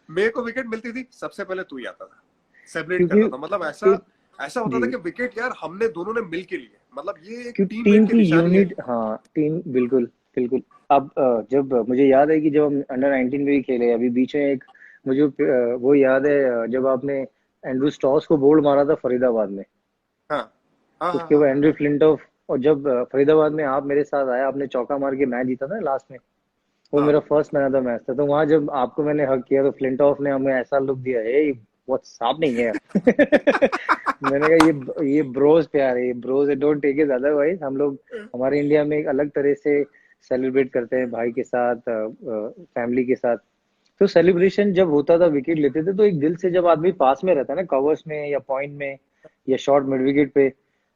मेरे को विकेट मिलती थी, सबसे पहले तू ही आता था, सेलिब्रेट क्योंकि करता था। मतलब ऐसा एक, ऐसा होता था जी, कि विकेट यार हमने दोनों ने मिल के लिए, मतलब ये एक क्योंकि टीम टीममेट की की निशानी है। यूनिट, हाँ टीम, बिल्कुल बिल्कुल। अब जब मुझे याद है कि जब हम अंडर 19 में भी खेले, अभी बीच में एक, मुझे वो याद है, जब आपने एंड्रू स्टॉस को बोल्ड मारा था फरीदाबाद में। हाँ हाँ हाँ उसके हाँ बाद हाँ एंड्रू फ्लिंटॉफ, और जब फरीदाबाद में आप मेरे साथ आए, आपने चौका मार के मैच जीता था लास्ट में। वो हाँ। मेरा first man of the match था, तो वहां जब आपको मैंने हक किया, तो फ्लिंटॉफ ने हमें ऐसा लुक दिया, ए व्हाट्स हैपनिंग है। मैंने कहा ये ब्रोस प्यार है, ये bros, don't take it otherwise. हम लोग हमारे इंडिया में एक अलग तरह से सेलिब्रेट करते हैं, भाई के साथ, फैमिली के साथ। तो सेलिब्रेशन जब होता था, विकेट लेते थे, तो एक दिल से, जब आदमी पास में रहता है ना, कवर्स में या पॉइंट में या शॉर्ट मिड विकेट पे,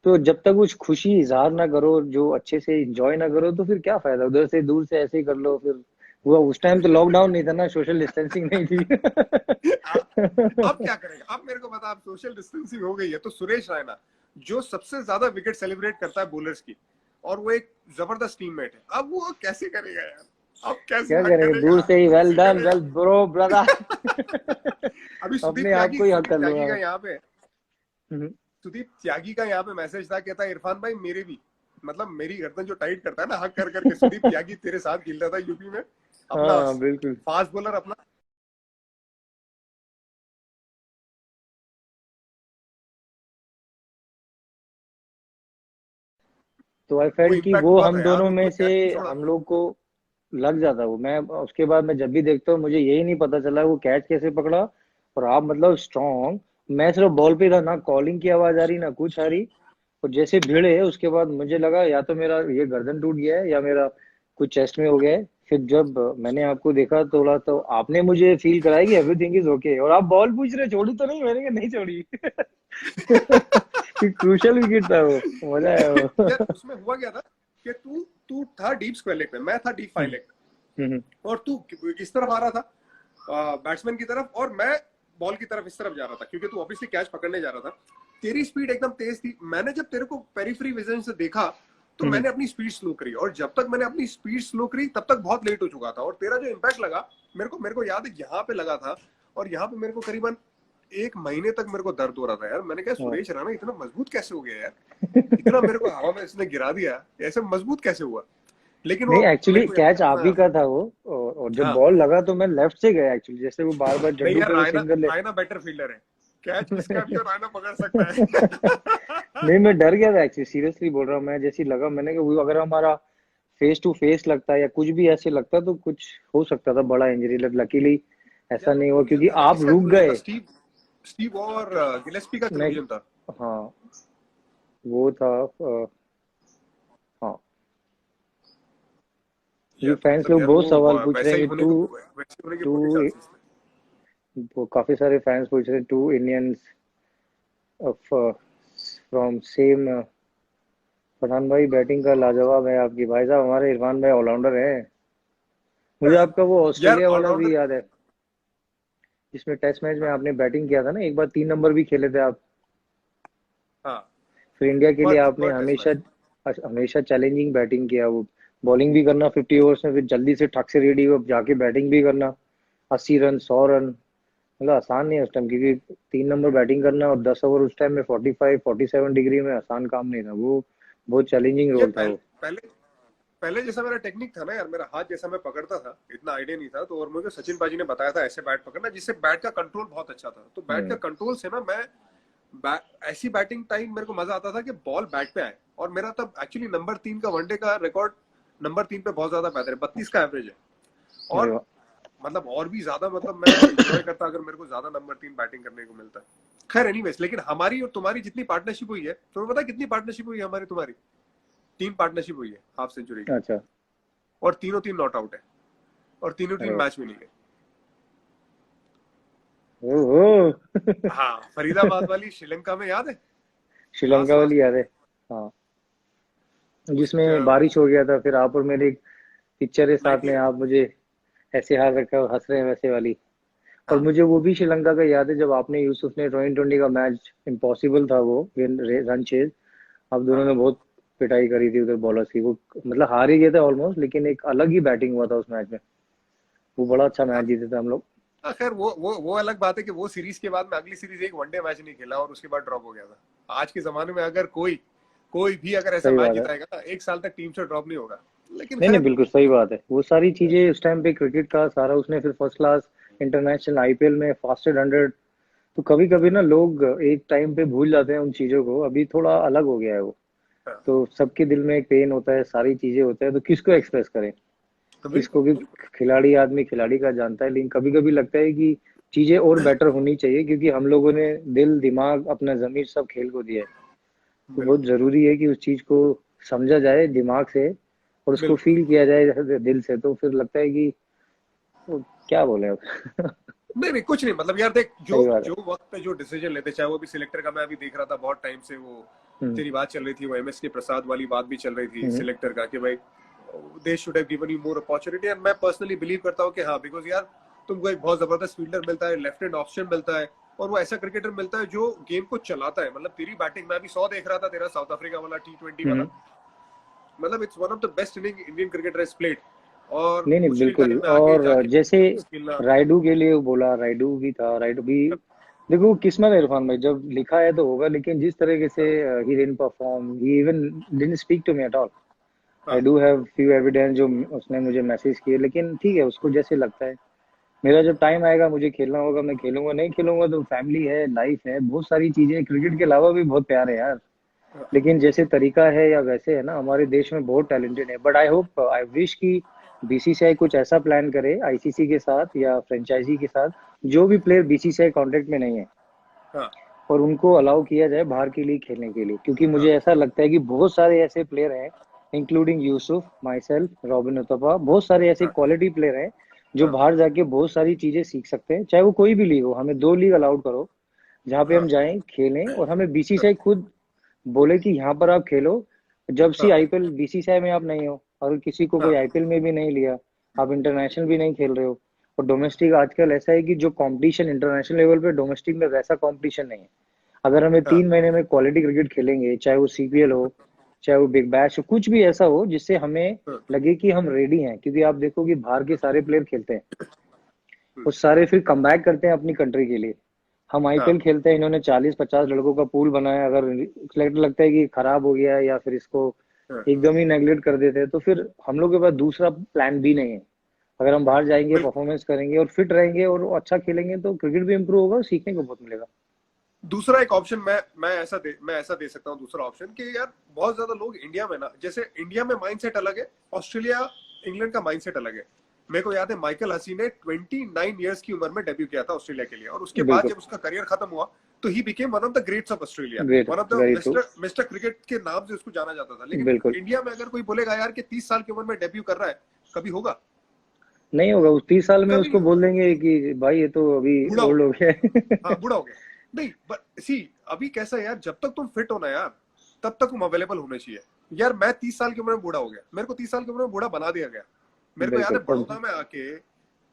तो जब तक कुछ खुशी इजहार ना करो, जो अच्छे से इंजॉय ना करो, तो फिर क्या फायदा, उधर से दूर से ऐसे ही कर लो फिर। वो उस टाइम तो लॉकडाउन नहीं था ना, सोशल डिस्टेंसिंग नहीं थी। अब क्या करेगा? अब मेरे को बता, अब सोशल डिस्टेंसिंग हो गई है तो सुरेश रैना जो सबसे ज्यादा विकेट सेलिब्रेट करता है बॉलर्स की, और वो एक जबरदस्त टीममेट है, अब वो कैसे करेगा यार? अब कैसे क्या हक करेंगे, करेगा? दूर से ही वेल कैसे डन, करेगा? Well bro brother. अभी अपने आप को ही हक कर लूंगा सुदीप मैं। त्यागी का यहाँ पे सुदीप त्यागी का यहाँ पे मैसेज था, कहता है इरफान भाई मेरे भी, मतलब मेरी गर्दन जो टाइट करता है ना हक कर करके, सुदीप त्यागी तेरे साथ खेलता था यूपी में, अपना हाँ बिल्कुल। फास्ट बॉलर अपना। तो आई वो फेल्ट कि इम्पैक्ट वो हुआ हम था यार, दोनों वो में तो से, कैच भी छोड़ा हम था। लोग को लग जाता वो। मैं उसके बाद मैं जब भी देखता हूँ, मुझे यही नहीं पता चला वो कैच कैसे पकड़ा। और आप मतलब स्ट्रॉन्ग, मैं सिर्फ बॉल पे था, ना कॉलिंग की आवाज आ रही, ना कुछ आ रही। और जैसे भिड़े, उसके बाद मुझे लगा या तो मेरा ये गर्दन टूट गया है, या मेरा कुछ चेस्ट में हो गया है। फिर जब मैंने आपको देखा थोड़ा, तो आपने मुझे फील कराया कि एवरीथिंग इज ओके, और आप बॉल पूछ रहे छोड़ी तो नहीं, मैंने कहा नहीं छोड़ी। कि क्रूशल विकेट था वो, मजा आया वो। यार उसमें हुआ क्या था कि तू तू था डीप स्क्वायर लेग पे, मैं था डीप फाइव हम्म, लेग हम्म, पे, और तू इस तरफ आ रहा था बैट्समैन की तरफ, और मैं बॉल की तरफ इस तरफ जा रहा था, क्योंकि तू ऑब्वियसली कैच पकड़ने जा रहा था। तेरी स्पीड एकदम तेज थी। मैंने जब तेरे को पेरिफेरी विजन से देखा, तो हम्म। मैंने अपनी स्पीड स्लो करी, और जब तक मैंने अपनी स्पीड स्लो करी तब तक बहुत लेट हो चुका था, और तेरा जो इम्पैक्ट लगा, मेरे को याद है यहाँ पे लगा था, और यहाँ पे मेरे को करीबन 1 महीने तक मेरे को दर्द हो रहा था यार। मैंने कहा हाँ। सुरेश राणा इतना मजबूत कैसे हो गया यार, इतना मेरे को हवा में इसने गिरा दिया, ऐसे मजबूत कैसे हुआ? लेकिन वो नहीं, एक्चुअली मेरे को याद कैच है आप अपना। ही का था वो। और जब हाँ बॉल लगा तो मैं लेफ्ट से गया एक्चुअली, जैसे वो बार बार नहीं जड्डू यार, पे वो रायना सिंगल ले। रायना बेटर फील्डर है, कैच किसका भी हो रायना पकड़ सकता है। नहीं, मैं डर गया था एक्चुअली, सीरियसली बोल रहा हूँ। मैं जैसे ही लगा, मैंने कहा वो अगर हमारा फेस टू फेस लगता है या कुछ भी ऐसे लगता, तो कुछ हो सकता था, बड़ा इंजरी। लकीली ऐसा यार वो नहीं हुआ, क्योंकि कोलिजन था ना, आप किसका रुक कोलिजन था? गए। स्टीव स्टीव और गिलेस्पी का मैं, कोलिजन था। हाँ, वो था, हाँ। ये यार तो फैंस मतलब लोग यार बहुत वो सवाल पूछ रहे वैसा ही हैं कि होने टू को, वैसे होने के टू पूरे चांसेस थे। वो काफी सारे फैंस पूछ रहे हैं, two Indians of from same. Pathan भाई, बैटिंग का लाजवाब है आपकी। भाई साहब, हमारे इरफान भाई ऑलराउंडर है। मुझे आपका वो यार ऑस्ट्रेलिया वाला ऑलराउंडर। भी याद है, जिसमें टेस्ट मैच में हाँ आपने बैटिंग किया था ना, एक बार 3 नंबर भी खेले थे आप। हाँ। फिर इंडिया के लिए पर्थ आपने पर्थ टेस्ट हमेशा, मैच। हमेशा चैलेंजिंग बैटिंग किया वो। बॉलिंग भी करना 50 ओवर्स में, फिर जल्दी से ठक से रेडी हो जाके बैटिंग भी करना, 80 रन 100 रन, मतलब आसान नहीं है उस टाइम, क्योंकि 3 नंबर बैटिंग करना और 10 ओवर उस टाइम में 45-47 डिग्री में आसान काम नहीं था वो। बहुत चैलेंजिंग ये रोल था वो। पहले पहले जैसा मेरा टेक्निक था ना यार, मेरा हाथ जैसा मैं पकड़ता था, इतना आइडिया नहीं था तो, और मुझे सचिन बाजी ने बताया था ऐसे बैट पकड़ना, जिससे बैट का कंट्रोल बहुत अच्छा था। तो बैट का हम्म। कंट्रोल से ना मैं ऐसी बैटिंग टाइम मेरे को मजा आता था कि बॉल बैट पे आए। और मेरा तब एक्चुअली नंबर 3 का वनडे का रिकॉर्ड नंबर 3 पे बहुत ज्यादा बेहतर है, 32 का एवरेज है। अरे और वाह। मतलब और भी ज्यादा, मतलब मैं इंजॉय करता अगर मेरे को ज्यादा नंबर 3 बैटिंग करने को मिलता है। खैर एनीवेज, लेकिन हमारी और तुम्हारी जितनी पार्टनरशिप हुई है, तुम्हें पता है कितनी पार्टनरशिप हुई है हमारी तुम्हारी? 3 पार्टनरशिप हुई है हाफ सेंचुरी की, अच्छा। और तीनों तीन नॉट आउट है, और तीनों अरे तीन वाह। मैच विनिंग है। ओहो। हाँ, फरीदाबाद वाली श्रीलंका में याद है, श्रीलंका लास्ट लास्ट वाली में याद है। हाँ, उस जिसमें वो बारिश हो गया था, फिर आप और मेरे एक पिक्चर है साथ में, 98। आप मुझे ऐसे हाथ रखा और हंस रहे हैं वैसे वाली। और हाँ मुझे वो भी श्रीलंका का याद है, जब आपने यूसुफ ने ट्वेंटी का मैच, इम्पॉसिबल था वो रन चेज, आप दोनों हाँ ने बहुत पिटाई करी थी उधर बॉलर्स की। वो मतलब हार ही गए थे ऑलमोस्ट, लेकिन एक अलग ही बैटिंग हुआ था उस मैच में। वो बड़ा अच्छा मैच हाँ। जीते थे हम लोग। हाँ, खैर वो अलग बात है कि वो सीरीज के बाद में अगली सीरीज एक वनडे मैच नहीं खेला और उसके बाद ड्रॉप हो गया था। आज के जमाने में अगर कोई कोई भी अगर ऐसा सही मैच बात है। जिताएगा ना, 1 साल तक टीम से ड्रॉप नहीं होगा। लेकिन नहीं नहीं, खैर, बिल्कुल सही बात है। वो सारी चीजें उस टाइम पे क्रिकेट का सारा उसने, फिर फर्स्ट क्लास इंटरनेशनल आईपीएल में फास्टेड 100, तो कभी कभी ना लोग एक टाइम पे भूल जाते हैं उन चीजों को। अभी थोड़ा अलग हो गया है वो। हाँ, तो सबके दिल में एक पेन होता है, सारी चीजें होता है, तो किसको एक्सप्रेस करें, तो किसको बिल्कुल भी। बिल्कुल खिलाड़ी आदमी खिलाड़ी का जानता है, लेकिन कभी कभी लगता है कि चीजें और बेटर होनी चाहिए, क्योंकि हम लोगों ने दिल दिमाग अपना जमीर सब खेल को दिया है। तो बहुत बिल्कुल जरूरी है कि उस चीज को समझा जाए दिमाग से, और उसको बिल्कुल। फील किया जाए दिल से, तो फिर लगता है कि तो क्या बोले अब। नहीं नहीं, कुछ नहीं, मतलब यार देख, जो सही बात है। जो वक्त पे जो डिसीजन लेते, चाहे वो भी सिलेक्टर का, मैं अभी देख रहा था बहुत टाइम से वो हम्म। तेरी बात चल रही थी, वो एमएस के प्रसाद वाली बात भी चल रही थी हम्म। सिलेक्टर का, कि भाई they should have given you more opportunity. And मैं पर्सनली बिलीव करता हूँ कि हाँ, बिकॉज यार तुमको एक बहुत जबरदस्त फील्डर मिलता है, लेफ्ट हैंड ऑप्शन मिलता है, और वो ऐसा क्रिकेटर मिलता है जो गेम को चलाता है। मतलब तेरी बैटिंग, मैं अभी 100 देख रहा था तेरा, साउथ अफ्रीका वाला T20 वाला, हम्म। मतलब it's one of the best inning Indian cricketer has played. और नहीं नहीं, मुश्किल बिल्कुल। टाइम में आके और जाके जैसे खेलना। राइडू के लिए बोला, राइडू भी था, राइडू भी देखो किस्मत है इरफान भाई, जब लिखा है तो होगा। लेकिन जिस तरीके से हाँ he didn't perform, he even didn't speak to me at all. I हाँ डू हैव फ्यू एविडेंस जो उसने मुझे मैसेज किए, लेकिन ठीक है, उसको जैसे लगता है। मेरा जब टाइम आएगा, मुझे खेलना होगा, मैं खेलूंगा, नहीं खेलूंगा तो फैमिली है, लाइफ है, बहुत सारी चीजें क्रिकेट के अलावा भी बहुत प्यार है यार। हाँ लेकिन जैसे तरीका है या वैसे है ना, हमारे देश में बहुत टैलेंटेड है, but I hope I wish कि बीसीसीआई कुछ ऐसा प्लान करे आईसीसी के साथ या फ्रेंचाइजी के साथ, जो भी प्लेयर बीसीसीआई कॉन्ट्रैक्ट में नहीं है, हाँ और उनको अलाउ किया जाए बाहर के लिए खेलने के लिए। क्योंकि हाँ मुझे ऐसा लगता है कि बहुत सारे ऐसे प्लेयर हैं, including Yusuf, myself, Robin Uthappa, बहुत सारे ऐसे हाँ क्वालिटी प्लेयर हैं जो हाँ बाहर जाके बहुत सारी चीजें सीख सकते हैं। चाहे वो कोई भी लीग हो, हमें 2 लीग अलाउड करो जहाँ पे हम हाँ जाएं खेलें, और हमें बीसीसीआई खुद बोले कि यहाँ पर आप खेलो। जब से हाँ आईपीएल बीसीसीआई में आप नहीं हो, और किसी को कोई हाँ आईपीएल में भी नहीं लिया, आप इंटरनेशनल भी नहीं खेल रहे हो, और डोमेस्टिक आजकल ऐसा है कि जो कंपटीशन इंटरनेशनल लेवल पे डोमेस्टिक में वैसा कंपटीशन नहीं है। अगर हमें हाँ 3 महीने में क्वालिटी क्रिकेट खेलेंगे, चाहे वो सीपीएल हो, चाहे वो बिग बैश हो, कुछ भी ऐसा हो जिससे हमें हाँ, लगे कि हम रेडी हैं। क्योंकि आप देखो कि बाहर के सारे प्लेयर खेलते हैं, हम्म, वो सारे फिर कमबैक करते हैं अपनी कंट्री के लिए। हम हाँ, आईपीएल खेलते हैं, इन्होंने 40-50 लड़कों का पूल बनाया, अगर सिलेक्ट लगता है कि खराब हो गया है या फिर इसको हाँ, एकदम ही नेगलेक्ट कर देते हैं, तो फिर हम लोग के पास दूसरा प्लान भी नहीं है। अगर हम बाहर जाएंगे, बिल्कुल। परफॉर्मेंस करेंगे और फिट रहेंगे और अच्छा खेलेंगे, तो क्रिकेट भी इंप्रूव होगा और सीखने को बहुत मिलेगा। दूसरा एक ऑप्शन मैं ऐसा दे सकता हूँ, दूसरा ऑप्शन कि यार बहुत ज्यादा लोग इंडिया में ना, जैसे इंडिया में माइंडसेट अलग है, ऑस्ट्रेलिया इंग्लैंड का माइंडसेट अलग है। मेरे को याद है माइकल हसी ने 29 ईयर्स की उम्र में डेब्यू किया था ऑस्ट्रेलिया के लिए, और उसके बाद बिल्कुल। जब उसका करियर खत्म हुआ तो he became one of the greats of Australia, great. One of the very true. Mister mister cricket के नाम से उसको जाना जाता था। लेकिन बिल्कुल। इंडिया में अगर कोई बोलेगा यार कि 30 साल की उम्र में डेब्यू कर रहा है, कभी होगा? नहीं होगा, उस 30 साल में कभी नहीं उसको होगा, बोल देंगे कि भाई ये तो अभी बूढ़ा हो ओल्ड हो गया। गया है। हाँ, बूढ़ा हो गया। नहीं, बट सी, अभी कैसा है यार, जब तक तुम फिट हो ना यार, तब तक तुम अवेलेबल होने चाहिए। यार मैं 30 साल की उम्र में बूढ़ा हो गया, मेरे को 30 साल की उम्र में बूढ़ा बना दिया गया। मेरे को याद बिल्कुल। है बड़ौदा में आके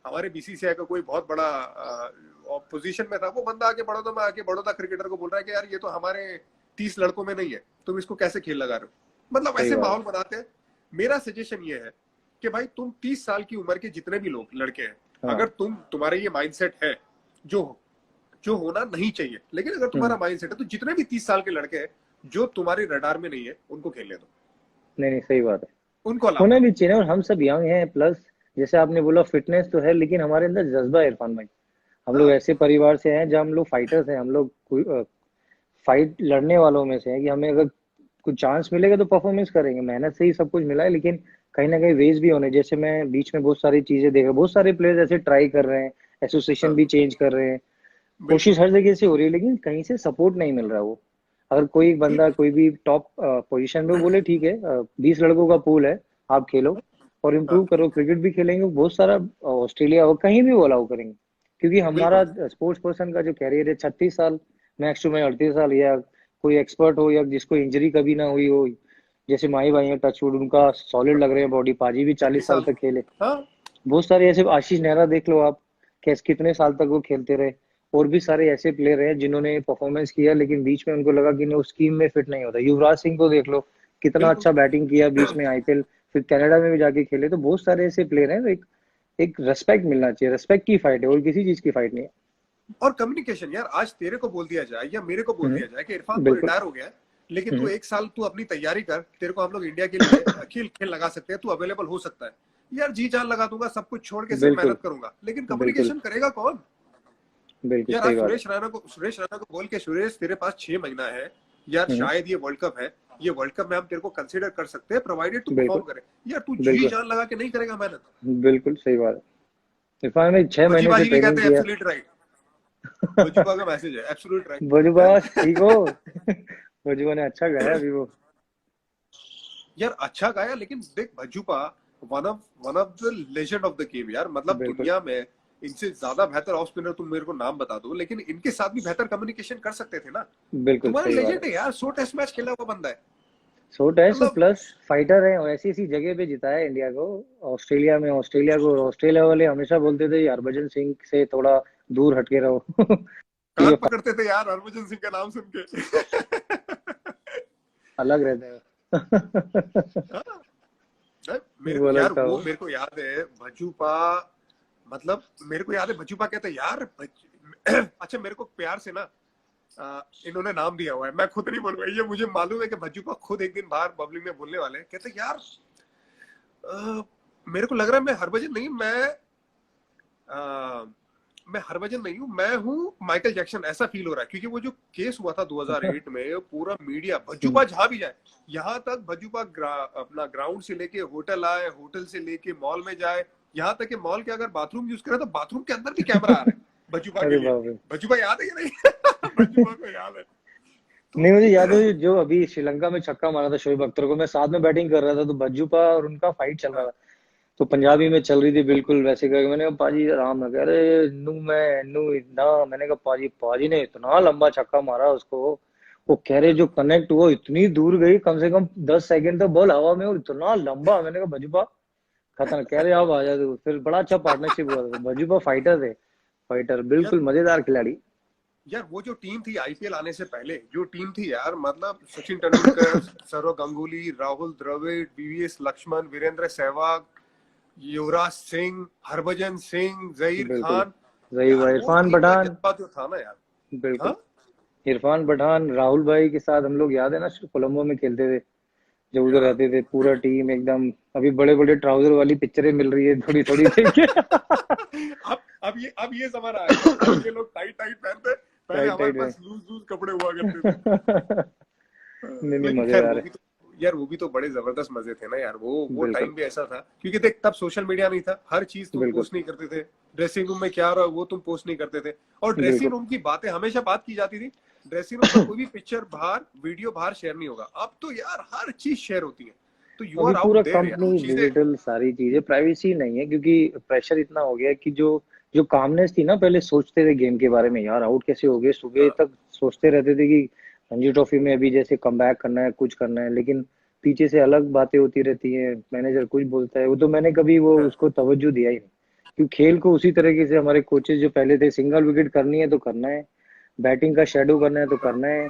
हमारे बीसीसीआई का कोई बहुत बड़ा पोजीशन में था, वो बंदा आके बड़ौदा में आके बड़ौदा क्रिकेटर को बोल रहा है कि यार ये तो हमारे 30 लड़कों में नहीं है, तुम इसको कैसे खेल लगा रहे हो? मतलब सही ऐसे बात माहौल बनाते हैं। मेरा सजेशन ये है कि भाई तुम 30 साल की उम्र के जितने भी लोग लड़के हैं, है। हाँ। अगर तुम्हारा ये माइंडसेट है, जो जो होना नहीं चाहिए, लेकिन अगर हम्म। तुम्हारा माइंडसेट है, तो जितने भी 30 साल के लड़के हैं जो तुम्हारे रडार में नहीं है, उनको खेलने दो, नहीं नहीं, सही बात है। उनको अलाउ होना करो। भी चाहिए, और हम सब यंग हैं, प्लस जैसे आपने बोला फिटनेस तो है, लेकिन हमारे अंदर जज्बा है इरफान भाई। हम लोग हाँ ऐसे परिवार से हैं जहाँ हम लोग फाइटर्स हैं, हम लोग फाइट लड़ने वालों में से हैं कि हमें अगर कुछ चांस मिलेगा तो परफॉर्मेंस करेंगे, मेहनत से ही सब कुछ मिला है, लेकिन कहीं ना कहीं वेज भी होने, जैसे मैं बीच में बहुत सारी चीजें देख रहा हूँ, बहुत सारे प्लेयर्स ऐसे ट्राई कर रहे हैं, एसोसिएशन हाँ भी चेंज कर रहे हैं, कोशिश बिल्कुल हर जगह से हो रही है, लेकिन कहीं से सपोर्ट नहीं मिल रहा। वो अगर कोई बंदा बिल्कुल। कोई भी टॉप पोजीशन पे बोले ठीक है, 20 लड़कों का पूल है, आप खेलो और इम्प्रूव हाँ करो, क्रिकेट भी खेलेंगे बहुत सारा, ऑस्ट्रेलिया हो कहीं भी वो अलाउ करेंगे, क्योंकि हमारा बिल्कुल स्पोर्ट्स पर्सन का जो कैरियर है 36 साल, मैक्स टू मैक्स 38 साल, या कोई एक्सपर्ट हो या जिसको इंजरी कभी ना हुई हो, जैसे माही भाई हैं टचवुड, उनका सॉलिड लग रहे हैं बॉडी, पाजी भी 40 साल 30 साल। तक खेले। हाँ बहुत सारे ऐसे, आशीष नेहरा देख लो आप, कैसे कितने साल तक वो खेलते रहे, और भी सारे ऐसे प्लेयर हैं जिन्होंने परफॉर्मेंस किया, लेकिन बीच में उनको लगा कि नहीं, उस स्कीम में फिट नहीं होता। युवराज सिंह को देख लो, कितना बिल्कुल। अच्छा बैटिंग किया बीच में, आईपीएल, फिर कनाडा में भी जाके खेले, तो बहुत सारे ऐसे प्लेयर हैं। एक एक रेस्पेक्ट मिलना चाहिए, रेस्पेक्ट की फाइट है और किसी चीज की फाइट नहीं है। और कम्युनिकेशन यार, आज तेरे को बोल दिया जाए या मेरे को बोल दिया जाए कि इरफान तो बिल्कुल। रिटायर हो गया है, लेकिन तू हम्म, 1 साल तू अपनी तैयारी कर, तेरे को हम लोग इंडिया के लिए खेल खेल लगा सकते हैं, तू अवेलेबल हो सकता है। यार जी जान लगा दूंगा, सब कुछ छोड़ के सिर्फ बिल्कुल मेहनत करूंगा, लेकिन बिल्कुल कम्युनिकेशन करेगा कौन? बिल्कुल यार सही आज बात है। सुरेश रैना को बोल के, सुरेश तेरे पास 6 महीना है, यार हम्म, शायद ये वर्ल्ड कप है, ये वर्ल्ड कप में हम तेरे को कंसीडर कर सकते हैं, प्रोवाइडेड तू बिल्कुल परफॉर्म करे। यार तू जी बिल्कुल जान लगा के नहीं करेगा मेहनत। बिल्कुल सही बात है। इरफान में 6 महीने से बजीबाजी भी ट्रेनिंग कहते हैं किया। Absolute right. बजूबा का मैसेज है एब्सोल्यूट भोजूबा ठीक हो? राइट। भोजूबा ने अच्छा गाया अभी वो। यार अच्छा गाया, लेकिन देख भज्जूपा one of the legend of the game यार, मतलब बिल्कुल दुनिया में इनसे ज्यादा बेहतर ऑफ स्पिनर तुम मेरे को नाम बता दो, लेकिन इनके साथ भी बेहतर कम्युनिकेशन कर सकते थे ना। बिल्कुल तुम्हारा सही बात है। लेजेंड है यार, 100 टेस्ट मैच खेला हुआ बंदा है। सो टेस्ट मतलब प्लस फाइटर है, और ऐसी ऐसी जगह पे जिताया इंडिया को। ऑस्ट्रेलिया में, ऑस्ट्रेलिया को ऑस्ट्रेलिया वाले हमेशा बोलते थे हरभजन सिंह से थोड़ा दूर हटके रहो क्योंकि कान पकड़ते थे यार हरभजन सिंह का नाम सुन के। अलग रहता है। हाँ, मेरे वो अलग यार था वो वो। मेरे को याद है भज्जूपा, मतलब मेरे को याद है भज्जूपा कहते यार अच्छा मेरे को प्यार से ना इन्होंने नाम दिया हुआ है, मैं खुद नहीं बोलूंगा, ये मुझे मालूम है कि भज्जूपा खुद एक दिन बाहर पब्लिक में बोलने वाले हैं, कहते यार मेरे को लग रहा है मैं हरभजन नहीं, अ, मैं हरभजन नहीं हूँ, मैं हूँ माइकल जैक्सन, ऐसा फील हो रहा है, क्योंकि वो जो केस हुआ था 2008 में, पूरा मीडिया भज्जूपा जहां भी जाए, यहाँ तक भज्जूपा अपना ग्राउंड से लेके होटल आए, होटल से लेके मॉल में जाए, यहाँ तक कि मॉल के अगर बाथरूम यूज करे तो बाथरूम के अंदर भी कैमरा आ रहा है भज्जूपा के अरे लिए। बाप रे। भज्जूपा याद है या नहीं? भज्जूपा को याद है। नहीं, तो मुझे याद है जो अभी श्रीलंका में छक्का मारा था शोएब अख्तर को, मैं साथ में बैटिंग कर रहा था, तो भज्जूपा और उनका फाइट चल रहा हाँ था, तो हाँ पंजाबी में चल रही थी बिल्कुल वैसे करके, मैंने कहा पाजी आराम ना, कह रहे नू मैं नू इतना, मैंने कहा पाजी, पाजी ने इतना लंबा छक्का मारा उसको, वो कह रहे जो कनेक्ट हुआ इतनी दूर गई, कम से कम 10 सेकंड तक बॉल हवा में, और इतना लंबा, मैंने कहा भजूपा खतरनाक, कह रहे अब आ जा तू, फिर बड़ा अच्छा पार्टनरशिप हुआ था। भजूपा फाइटर थे, फाइटर यार बिल्कुल मजेदार खिलाड़ी। यार वो जो टीम थी आईपीएल आने से पहले, जो टीम थी यार, मतलब सचिन तेंदुलकर, सौरव गांगुली, राहुल द्रविड़, वीवीएस लक्ष्मण, वीरेंद्र सहवाग, युवराज सिंह, हरभजन सिंह, जहीर बिल्कुल खान, सही यार बात, वो इरफान टीम का पठान। जज्बा जो था ना यार। बिल्कुल, हाँ इरफान पठान, राहुल भाई के साथ हम लोग, याद है ना, कोलंबो में खेलते थे जब उधर यार रहते थे, पूरा टीम एकदम। अभी बड़े बड़े ट्राउजर वाली पिक्चरें मिल रही है थोड़ी थोड़ी देख के। अब ये जमाना आ गया, अब ये लोग टाइट टाइट पहनते, पहले टाइट हमारे टाइट में। पास लूज लूज कपड़े हुआ करते थे। नहीं नहीं, लेकिन खैर मजेदार वो है। भी तो, यार वो भी तो बड़े जबरदस्त मजे थे ना यार, वो बिल्कुल टाइम भी ऐसा था, क्योंकि देख तब सोशल मीडिया नहीं था, हर चीज तुम बिल्कुल पोस्ट नहीं करते थे, ड्रेसिंग रूम में क्या हो रहा है वो तुम पोस्ट नहीं करते थे, और ड्रेसिंग बिल्कुल। रूम की बातें हमेशा बात की जाती थी, ड्रेसिंग रूम का कोई भी पिक्चर बाहर, वीडियो बाहर शेयर नहीं होगा। अब तो यार हर चीज शेयर होती है, तो यू अभी आर आउट पूरा देयर यार, कंपनी चीजें। डिजिटल, सारी चीजें, प्राइवेसी नहीं है, क्योंकि प्रेशर इतना हो गया है कि जो जो कामनेस थी ना, पहले सोचते थे गेम के बारे में, यार आउट कैसे हो गए, सुबह हाँ तक सोचते रहते थे कि रणजी ट्रॉफी में अभी जैसे कमबैक करना है, कुछ करना है, लेकिन पीछे से अलग बातें होती रहती हैं, मैनेजर कुछ बोलता है, वो तो मैंने कभी वो हाँ उसको तवज्जो दिया ही नहीं, क्योंकि खेल को उसी तरीके से हमारे कोचेस जो पहले थे, सिंगल विकेट करनी है तो करना है, बैटिंग का शेडो करना है तो करना है,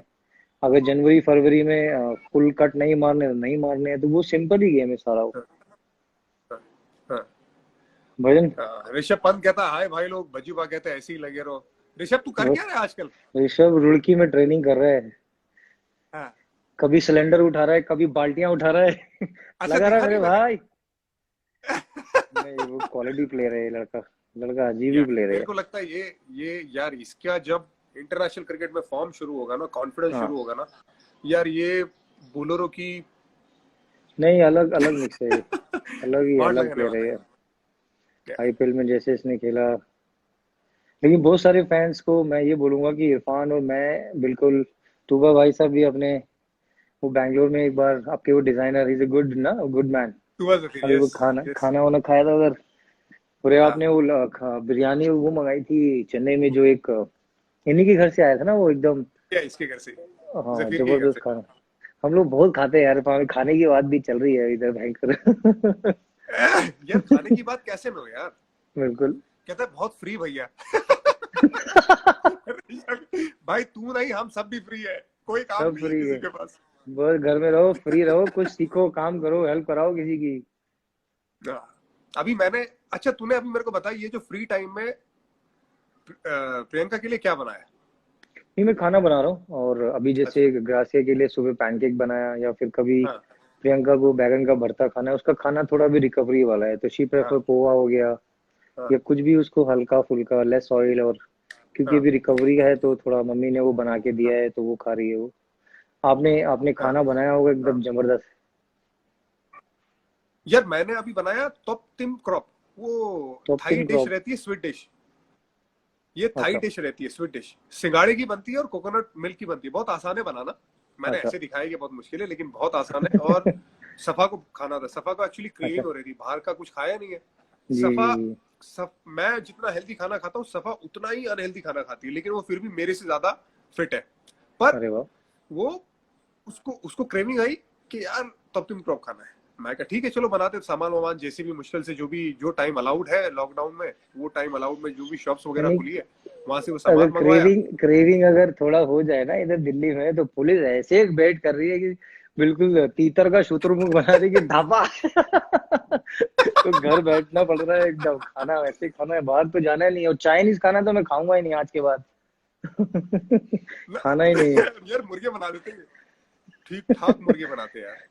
अगर जनवरी फरवरी में फुल कट नहीं मारने तो नहीं मारने हैं, तो वो सिंपल ही गेम है सारा वो। हाँ, हाँ, हाँ। भजन। ऋषभ पंत कहता है हाय भाई लोग, भज्जूबा कहते हैं ऐसे ही लगे रहो। ऋषभ तू कर वो क्या रहा है आजकल? ऋषभ रुड़की में ट्रेनिंग कर रहा है। हाँ। कभी सिलेंडर उठा रहा है, कभी बाल्टियां उठा रहा है। अच्छा, लगा रहा है देखा मेरे नहीं मैंने। भाई। नहीं, वो क्वालिटी प्लेयर है ये लड़का। लड़का अजीब ही यार प्लेयर मेरे है। को लगता है ये यार इसका जब इंटरनेशनल क्रिकेट में फॉर्म शुरू होगा ना, कॉन्फिडेंस हाँ। शुरू होगा ना, यार ये बॉलरों की नहीं, अलग अलग मिक्स है ये। वाट अलग लगाने प्लेयर है वाला ये। है। आईपीएल में जैसे इसने खेला, लेकिन बहुत सारे फैंस को मैं ये बोलूंगा कि इरफान और मैं बिल्कुल, तूबा भाई साहब भी अपने, वो बैंगलोर में एक बार आपके वो डिजाइनर, इज ए गुड ना, good man. Two was the thing, अभी वो यस। खाना यस। खाना वाना खाया था उधर। पूरे हाँ, आपने वो बिरयानी वो मंगाई थी चेन्नई में, जो एक इन्हीं के घर से आया था ना वो एकदम। क्या इसके घर से, हाँ, जफीर के घर जबरदस्त से। खाना। हम लोग बहुत खाते हैं यार, खाने की बात भी चल रही है इधर भयंकर। यार खाने की बात कैसे में हो यार? बिल्कुल। कहता है बहुत फ्री भैया। भाई तू नहीं, हम सब भी फ्री है, कोई काम सब नहीं है फ्री किसी है। के पास। बस घर में रहो, फ्री रहो, कुछ सीखो, काम करो, हेल्प कराओ किसी की। हाँ। अभी मैंने, अच्छा तूने अभी मेरे को बताया ये जो फ्री टाइम में प्रियंका के लिए क्या बनाया? नहीं, मैं खाना बना रहा हूँ, और अभी अच्छा। जैसे ग्रासिया के लिए सुबह पैनकेक बनाया, या फिर कभी हाँ, प्रियंका को बैगन का भरता खाना है, उसका खाना थोड़ा भी रिकवरी वाला है, तो शी हाँ, प्रेफर पोहा हो गया, हाँ, या कुछ भी उसको हल्का फुल्का, लेस ऑयल, और क्योंकि हाँ, अभी रिकवरी का है तो थोड़ा मम्मी ने वो बना के हाँ, दिया है तो वो खा रही है वो। आपने आपने हाँ, खाना बनाया होगा हाँ। एकदम जबरदस्त। यार मैंने अभी बनाया टॉप टिम क्रॉप, वो तो थाई टिम डिश क्रॉप। रहती है, स्वीट डिश। ये थाई अच्छा। डिश रहती है, स्वीट डिश, सिंगाड़े की बनती है और कोकोनट मिल्क की बनती है। बहुत आसान है बनाना। मैंने अच्छा। ऐसे दिखाया कि बहुत मुश्किल है, लेकिन बहुत आसान है। और सफा को खाना था, सफा को एक्चुअली अच्छा। क्रेविंग हो रही थी, बाहर का कुछ खाया नहीं है। जी जी सफा, जी। मैं जितना हेल्दी खाना खाता हूँ, सफा उतना ही अनहेल्दी खाना खाती है, लेकिन वो फिर भी मेरे से ज्यादा फिट है। पर अरे वाह। वो, उसको उसको क्रेविंग आई कि यार तब तुम क्रॉप खाना है। मैं कहा ठीक है चलो बनाते, सामान वामान जैसे भी मुश्किल से जो टाइम अलाउड है लॉकडाउन में, वो टाइम अलाउड में जो भी शॉप्स वगैरह नहीं, खुली है, वहां से वो अगर सामान मंगवाया। क्रेविंग क्रेविंग अगर थोड़ा हो जाए ना इधर दिल्ली में, तो पुलिस ऐसे वेट कर रही है कि बिल्कुल तीतर का शुतुरमुर्ग बना रही है कि धापा। तो घर बैठना पड़ रहा है एकदम, खाना वैसे खाना है, बाहर तो जाना ही नहीं, और चाइनीज खाना तो मैं खाऊंगा ही नहीं आज के बाद। खाना ही नहीं है। यार मुर्गे बना देते हैं, ठीक ठाक मुर्गे बनाते हैं यार।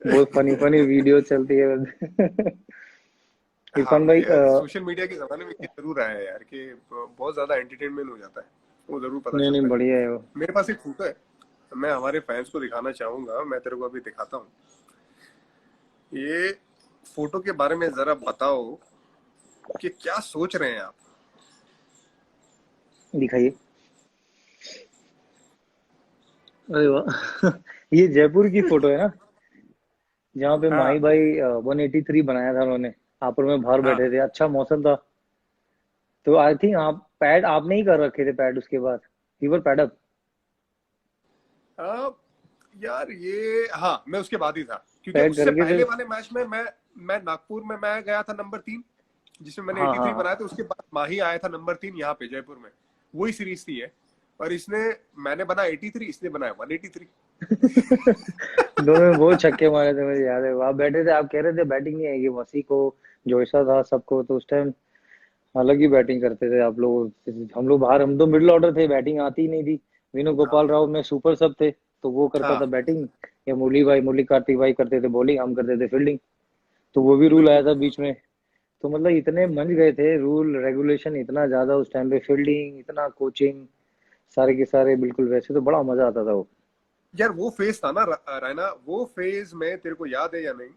बहुत फनी फनी वीडियो चलती है। हाँ इरफान भाई, यार, सोशल मीडिया के जमाने में ये जरूर आया है यार कि बहुत ज्यादा एंटरटेनमेंट हो जाता है, वो जरूर पता नहीं नहीं, चलता है। बढ़िया है वो। मेरे पास एक फोटो है, मैं हमारे फैंस को दिखाना चाहूंगा, मैं तेरे को अभी दिखाता हूँ। ये फोटो के बारे में जरा बताओ कि क्या सोच रहे हैं आप? दिखाइए। अरे वाह। ये जयपुर की फोटो है ना, जहाँ पे माही हाँ, भाई 183 बनाया था उन्होंने। हापुड़ में बाहर हाँ। बैठे थे, अच्छा मौसम था। तो आई थिंक आप पैड आपने ही कर रखे थे पैड उसके बाद, फीवर पैड अप। अब यार ये, हाँ मैं उसके बाद ही था, क्योंकि पैड उससे करके थे। पहले वाले मैच में मैं नागपुर में मैं गया था नंबर 3, जिसमें मैंने हाँ हाँ 83 हाँ। बनाया था। उसके बाद माही आया था नंबर 3 यहाँ पे जयपुर में, वही सीरीज थी है। और इसने, मैंने बना 83, इसने बनाया 183। दोनों में बहुत छक्के मारे थे, मुझे याद है। आप बैठे थे, आप कह रहे थे बैटिंग नहीं आएगी, वसी को, जोशा था, सबको तो उस टाइम अलग ही बैटिंग करते थे आप लोग। हम लोग बाहर, हम तो मिडिल ऑर्डर थे, बैटिंग आती ही नहीं थी। विनू गोपाल राव में सुपर सब थे, तो वो करता था हाँ, बैटिंग, या मुरली कार्तिक भाई करते थे बॉलिंग, हम करते थे फील्डिंग। तो वो भी रूल आया बिल्कुल था बिल्कुल। बीच में। तो मतलब इतने मंझ गए थे, रूल रेगुलेशन इतना ज्यादा उस टाइम पे, फील्डिंग इतना, कोचिंग सारे के सारे बिल्कुल वैसे, तो बड़ा मजा आता था वो। यार वो फेज था ना रायना, वो फेज में तेरे को याद है या नहीं,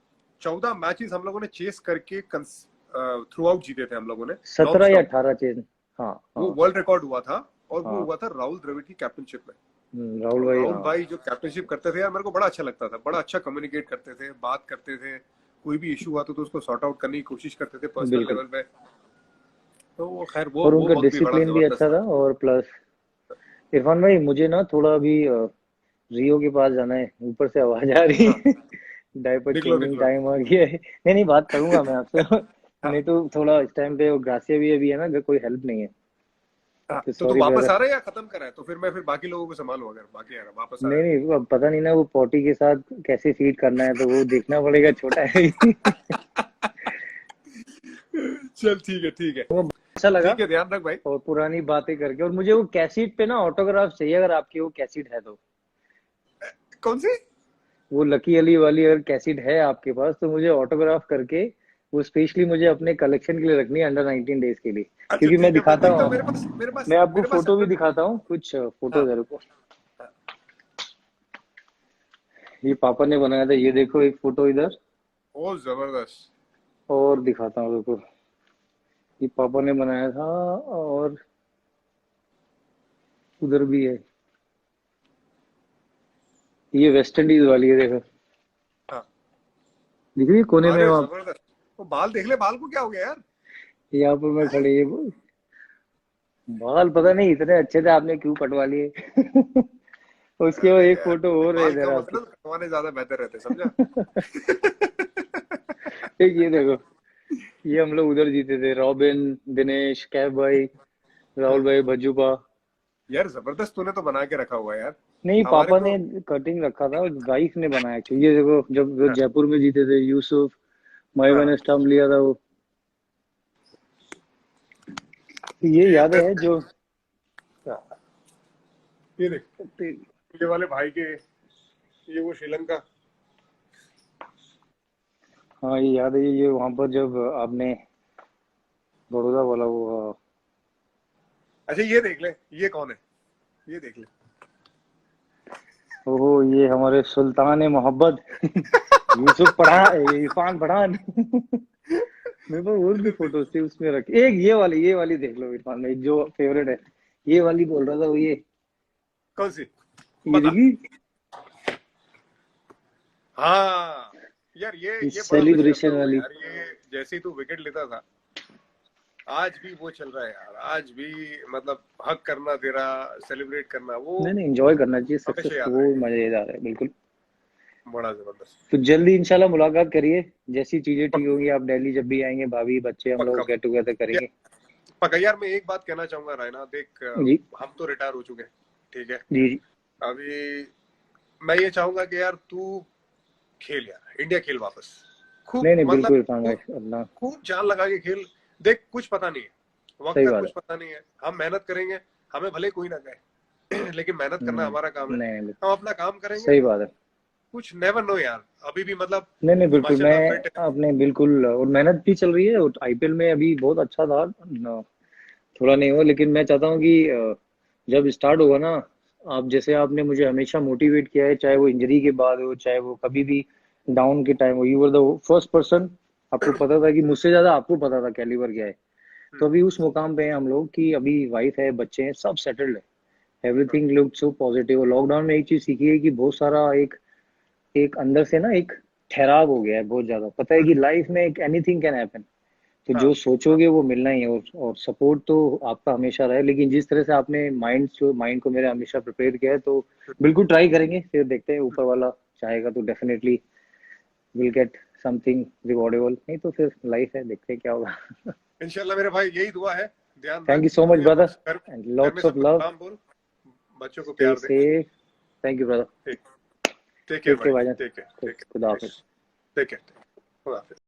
14 मैचेस हम लोगों ने चेस करके थ्रू आउट जीते थे हम लोगों ने, नॉन 17 या स्टॉप। 18 चेज। हाँ वो हाँ वर्ल्ड रिकॉर्ड हुआ था, और वो हाँ। हुआ था राहुल द्रविड़ की कैप्टनशिप में। राहुल और भाई, राहुल हाँ। भाई जो कैप्टनशिप करते थे यार, मेरे को बड़ा अच्छा लगता था, बड़ा अच्छा कम्युनिकेट करते थे, बात करते थे, कोई भी इशू हुआ तो उसको सॉर्ट आउट करने की कोशिश करते थे पर्सनल बिल्कुल। लेवल पे। तो वो खैर वो और वो उनका वक्त भी बड़ा डिसिप्लिन भी जबरदस्त अच्छा था, था। और प्लस इरफान भाई, मुझे ना थोड़ा अभी रियो के पास जाना है, ऊपर से आवाज आ रही हाँ, है। डायपर निकलो चेंजिंग निकलो टाइम आ गया है। नहीं नहीं, बात करूंगा मैं आपसे। हाँ, नहीं तो थोड़ा इस टाइम पे, वो ग्रासिया भी अभी है ना, अगर कोई हेल्प नहीं है। हाँ, तो तो तू सॉरी वापस ब्रदर। आ रहा है या खत्म करा है? तो फिर मैं फिर बाकी लोगों को संभालूं अगर बाकी आ रहा वापस आ नहीं रहा नहीं, वो अब पता नहीं ना, वो पॉटी के साथ कैसे फीड करना है तो वो देखना पड़ेगा, छोटा है। है। चल ठीक है ठीक है। वो अच्छा लगा, ठीक है, ध्यान रख भाई। और पुरानी बातें करके, और मुझे वो कैसेट पे ना ऑटोग्राफ चाहिए, अगर आपकी वो कैसेट है तो। कौन सी? वो लकी अली वाली अगर कैसेट है आपके पास तो मुझे ऑटोग्राफ करके, वो स्पेशली मुझे अपने कलेक्शन के लिए रखनी है, अंडर 19 डेज के लिए। अच्छा क्योंकि मैं ठीक है, मैं दिखाता देखता हूँ। हूँ, मेरे पास मेरे पास मैं आपको मेरे पास फोटो भी अंदर। दिखाता हूँ, कुछ फोटो हाँ इधर को। हाँ। ये पापा ने बनाया था, ये देखो एक फोटो इधर। ओ जबरदस्त। और दिखाता हूँ, देखो ये पापा ने बनाया था, और उधर भी है, ये वेस्ट इंडीज वाली है, देखो हाँ। दिख रही है कोने में अरे आप। जबरदस्त। वो बाल देख ले, बाल को क्या हो गया यार? यहाँ पर मैं हैं? खड़ी है, बाल पता नहीं इतने अच्छे थे, आपने क्यों कटवा लिए। उसके बाद अरे एक यार, फोटो तेरे और है बाल इधर कम होते आपकी। ना तो कटवाने ज्यादा बेहतर रहते, समझा? एक ये देखो, ये हम लोग उधर जीते थे, रॉबिन, दिनेश, कैफ भाई, राहुल हाँ। भाई, भज्जूपा। यार जबरदस्त, तूने तो बना के रखा हुआ है यार। नहीं, हमारे पापा को। ने कटिंग रखा था, वाइफ ने बनाया एक्चुअली। ये देखो, जब वो हाँ जयपुर में जीते थे, यूसुफ माइवा हाँ। ने स्टंप लिया था वो। ये ये यादें हैं जो। ये देख, ये वाले भाई के, ये वो श्रीलंका। हाँ ये याद है, ये वहां पर जब आपने बड़ौदा वाला वो, अच्छा ये देख ले, ये कौन है? ये देख ले। ओहो, ये हमारे सुल्तान मोहब्बत, यूसुफ पठान, इरफान पठान। मेरे पास और भी ये देख। फोटोज थे उसमें रखे, एक ये वाली देख लो इरफान भाई, जो फेवरेट है, ये वाली बोल रहा था वो, कौन सी? ये बता। देखी, हाँ यार, ये बड़ा मिस करता सेलिब्रेशन हूँ वाली। यार। ये जैसे ही तू विकेट लेता था, आज भी वो चल रहा है यार। आज भी मतलब हक करना, तेरा सेलिब्रेट करना, वो नहीं नहीं, एंजॉय करना चाहिए सक्सेस हमेशा को, याद वो रहेगा। मजेदार है बिल्कुल। बड़ा जबरदस्त। तो जल्दी इंशाल्लाह मुलाकात करिए, जैसी चीजें ठीक पक, होंगी, आप दिल्ली जब भी आएंगे, भाभी बच्चे हम पक्का लोग गेट टुगेदर या, करेंगे। पक्का यार। मैं एक बात कहना चाहूंगा रायना, देख, जी हम तो रिटायर हो चुके हैं, ठीक है। जी जी। अभी मैं ये चाहूंगा कि यार तू खेल यार, इंडिया खेल वापस। खूब नहीं नहीं, मतलब बिल्कुल इरफान भाई, खूब अपना खूब जान लगा के खेल। देख, कुछ पता नहीं है वक्त सही का, बात कुछ है। पता नहीं है। हम मेहनत करेंगे, हमें भले कोई ना कहे, लेकिन मेहनत करना हमारा काम है। नहीं नहीं, हम अपना काम करेंगे। सही बात है। कुछ नेवर नो यार, अभी भी मतलब नहीं नहीं, बिल्कुल, माशाल्लाह मैं फिट है। आपने बिल्कुल, और मेहनत भी चल रही है, और आईपीएल में अभी बहुत अच्छा था थोड़ा नहीं हुआ, लेकिन मैं चाहता हूँ कि जब स्टार्ट होगा ना, आप जैसे आपने मुझे हमेशा मोटिवेट किया है, चाहे वो इंजरी के बाद हो, चाहे वो कभी भी डाउन के टाइम हो, you were the first person. आपको पता था कि मुझसे ज्यादा आपको पता था कैलिबर क्या है। तो हम्म, अभी उस मुकाम पे हैं हम लोग कि अभी वाइफ है, बच्चे हैं, सब सेटल्ड है, everything look so positive. Lockdown में एक चीज सीखी है कि बहुत सारा एक एक अंदर से ना एक ठहराव हो गया है बहुत ज्यादा, पता है कि लाइफ में एक एनीथिंग कैन हैपन। तो हाँ जो सोचोगे वो मिलना ही है, और सपोर्ट तो आपका हमेशा रहे, लेकिन जिस तरह से आपने माइंड को मेरे हमेशा प्रिपेयर किया है, तो बिल्कुल ट्राई करेंगे, फिर देखते हैं, ऊपर वाला चाहेगा तो डेफिनेटली विल गेट समथिंग रिवॉर्डेबल, नहीं तो फिर लाइफ है, देखते हैं क्या होगा। इंशाल्लाह मेरे भाई, यही दुआ है। ध्यान थैंक रख यू सो मच अपने, ब्रदर, घर एंड घर में लॉट्स ऑफ सबको लव, सलाम बोल, बच्चों को स्टे प्यार दे। सेफ, थैंक यू ब्रदर, ठीक। टेक केयर टेक भाई, केयर भाईजान, टेक केयर, टेक खुदा केयर, हाफिज। Take care. खुदा हाफिज।